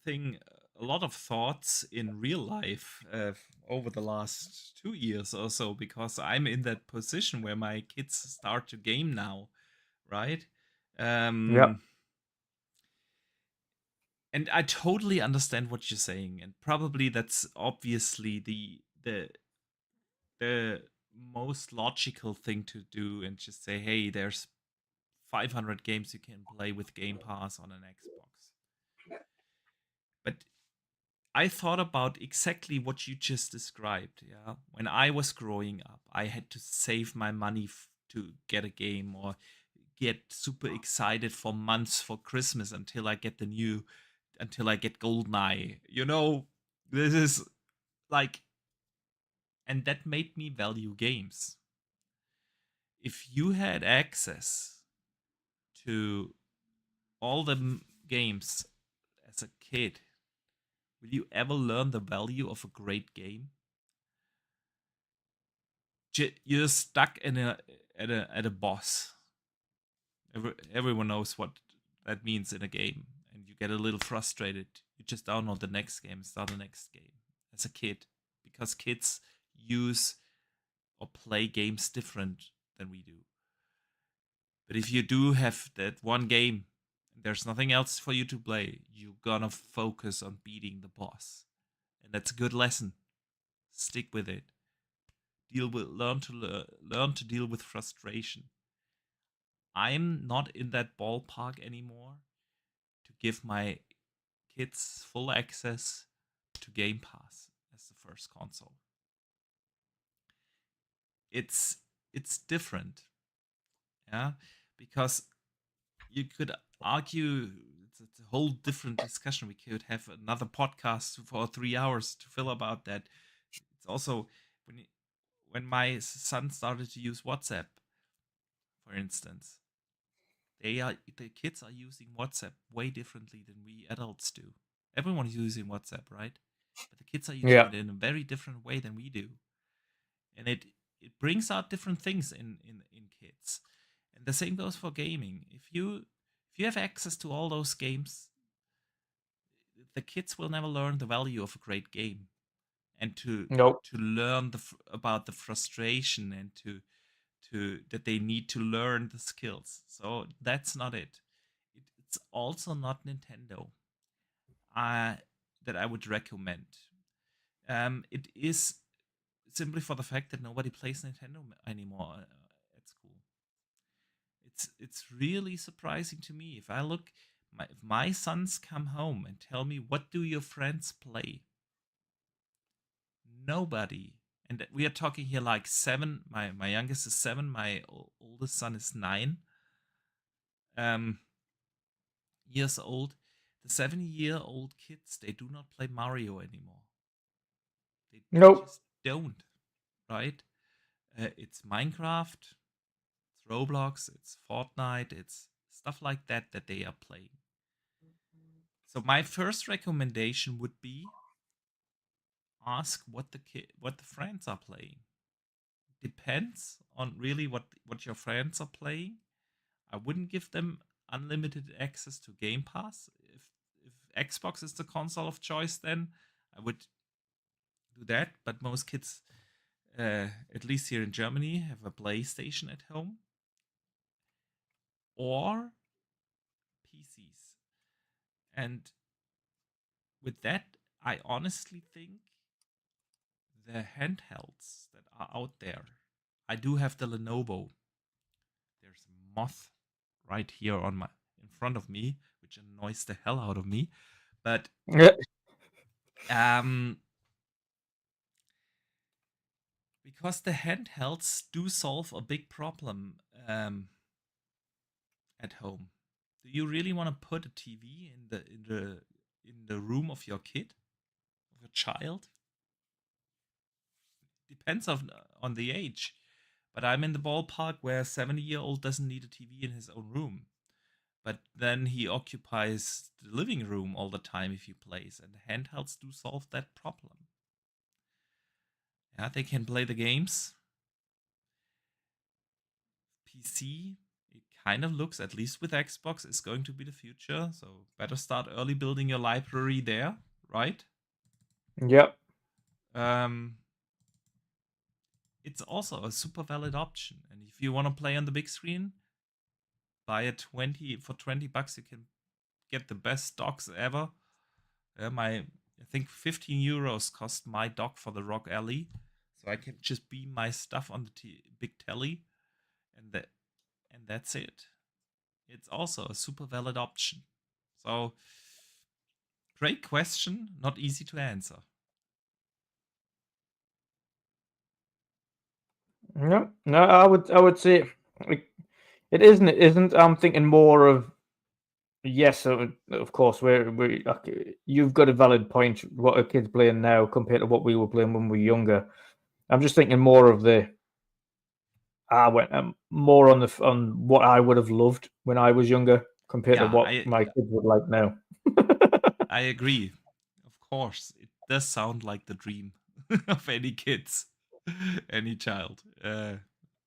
thing a lot of thoughts in real life over the last 2 years or so, because I'm in that position where my kids start to game now, right? Yeah. And I totally understand what you're saying, and probably that's obviously the most logical thing to do, and just say, hey, there's 500 games you can play with Game Pass on an Xbox. But I thought about exactly what you just described. Yeah, when I was growing up, I had to save my money to get a game, or get super excited for months for Christmas until I get Goldeneye. This is like, and that made me value games. If you had access to all the games as a kid, will you ever learn the value of a great game? You're stuck at a boss. Everyone knows what that means in a game, and you get a little frustrated. You just download the next game, start the next game as a kid, because kids use or play games different than we do. But if you do have that one game, there's nothing else for you to play, you're gonna focus on beating the boss, and that's a good lesson. Stick with it. Learn to deal with frustration. I'm not in that ballpark anymore to give my kids full access to Game Pass as the first console. It's different, yeah, because you could argue it's a whole different discussion. We could have another podcast for 3 hours to fill about that. It's also when my son started to use WhatsApp, for instance, the kids are using WhatsApp way differently than we adults do. Everyone is using WhatsApp, right? But the kids are using Yeah. it in a very different way than we do, and it brings out different things in kids. And the same goes for gaming. If you have access to all those games, the kids will never learn the value of a great game, and Nope. to learn about the frustration, and to that they need to learn the skills. So that's not it. It's also not Nintendo that I would recommend. It is simply for the fact that nobody plays Nintendo anymore at school. It's really surprising to me. If I look, if my sons come home and tell me, what do your friends play? Nobody. And we are talking here like 7. My youngest is 7. My oldest son is 9 years old. The 7-year-old kids, they do not play Mario anymore. They Nope. just don't, right? It's Minecraft, it's Roblox, it's Fortnite, it's stuff like that that they are playing. So my first recommendation would be ask what the friends are playing. Depends on really what your friends are playing. I wouldn't give them unlimited access to Game Pass. If Xbox is the console of choice, then I would do that. But most kids, at least here in Germany, have a PlayStation at home or PCs. And with that, I honestly think the handhelds that are out there. I do have the Lenovo. There's a moth right here in front of me, which annoys the hell out of me. But Yeah. because the handhelds do solve a big problem at home. Do you really want to put a TV in the room of your kid, of your child? Depends on the age. But I'm in the ballpark where a 70-year-old doesn't need a TV in his own room. But then he occupies the living room all the time if he plays, and the handhelds do solve that problem. Yeah, they can play the games. PC, it kind of looks, at least with Xbox, is going to be the future. So better start early building your library there, right? Yep. It's also a super valid option. And if you want to play on the big screen, buy a 20 for $20. You can get the best docks ever. I think 15 euros cost my dock for the Rock Alley, so I can just beam my stuff on the big telly, and that's it. It's also a super valid option. So, great question, not easy to answer. No, no, I would say it isn't. It isn't. I'm thinking more of yes, of course. You've got a valid point. What are kids playing now compared to what we were playing when we were younger? I'm just thinking more of more on what I would have loved when I was younger compared to Yeah, what my kids would like now. I agree. Of course, it does sound like the dream of any kids, any child,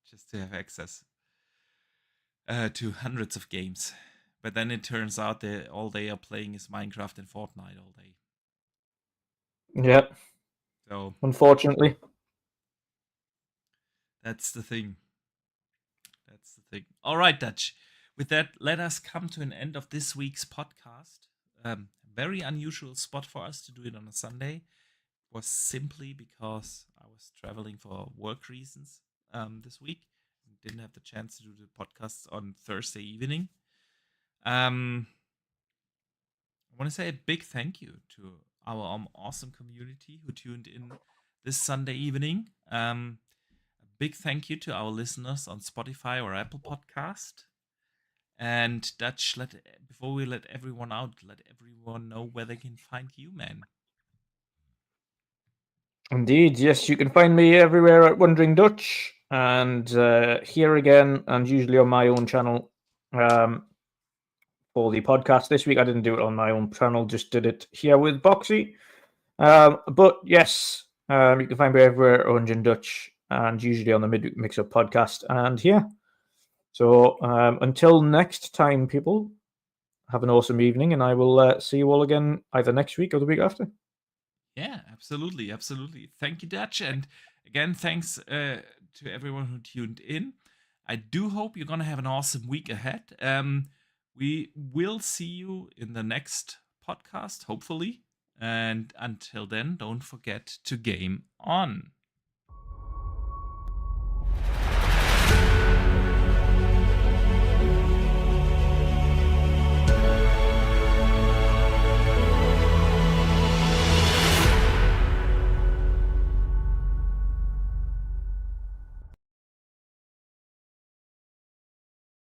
just to have access to hundreds of games. But then it turns out that all they are playing is Minecraft and Fortnite all day. Yeah, So unfortunately. that's the thing. That's the thing. All right, Dutch. With that, let us come to an end of this week's podcast. Very unusual spot for us to do it on a Sunday. Was simply because I was traveling for work reasons this week. Didn't have the chance to do the podcast on Thursday evening. I want to say a big thank you to our awesome community who tuned in this Sunday evening. A big thank you to our listeners on Spotify or Apple Podcast. And Dutch, before we let everyone out, let everyone know where they can find you, man. Indeed, yes, you can find me everywhere at Wondering Dutch, and here again, and usually on my own channel for the podcast. This week I didn't do it on my own channel, just did it here with Boxy. But yes, you can find me everywhere at Wondering Dutch, and usually on the Mix Up podcast, and here. So until next time, people, have an awesome evening, and I will see you all again either next week or the week after. Yeah, absolutely. Thank you, Dutch. And again, thanks to everyone who tuned in. I do hope you're going to have an awesome week ahead. We will see you in the next podcast, hopefully. And until then, don't forget to game on.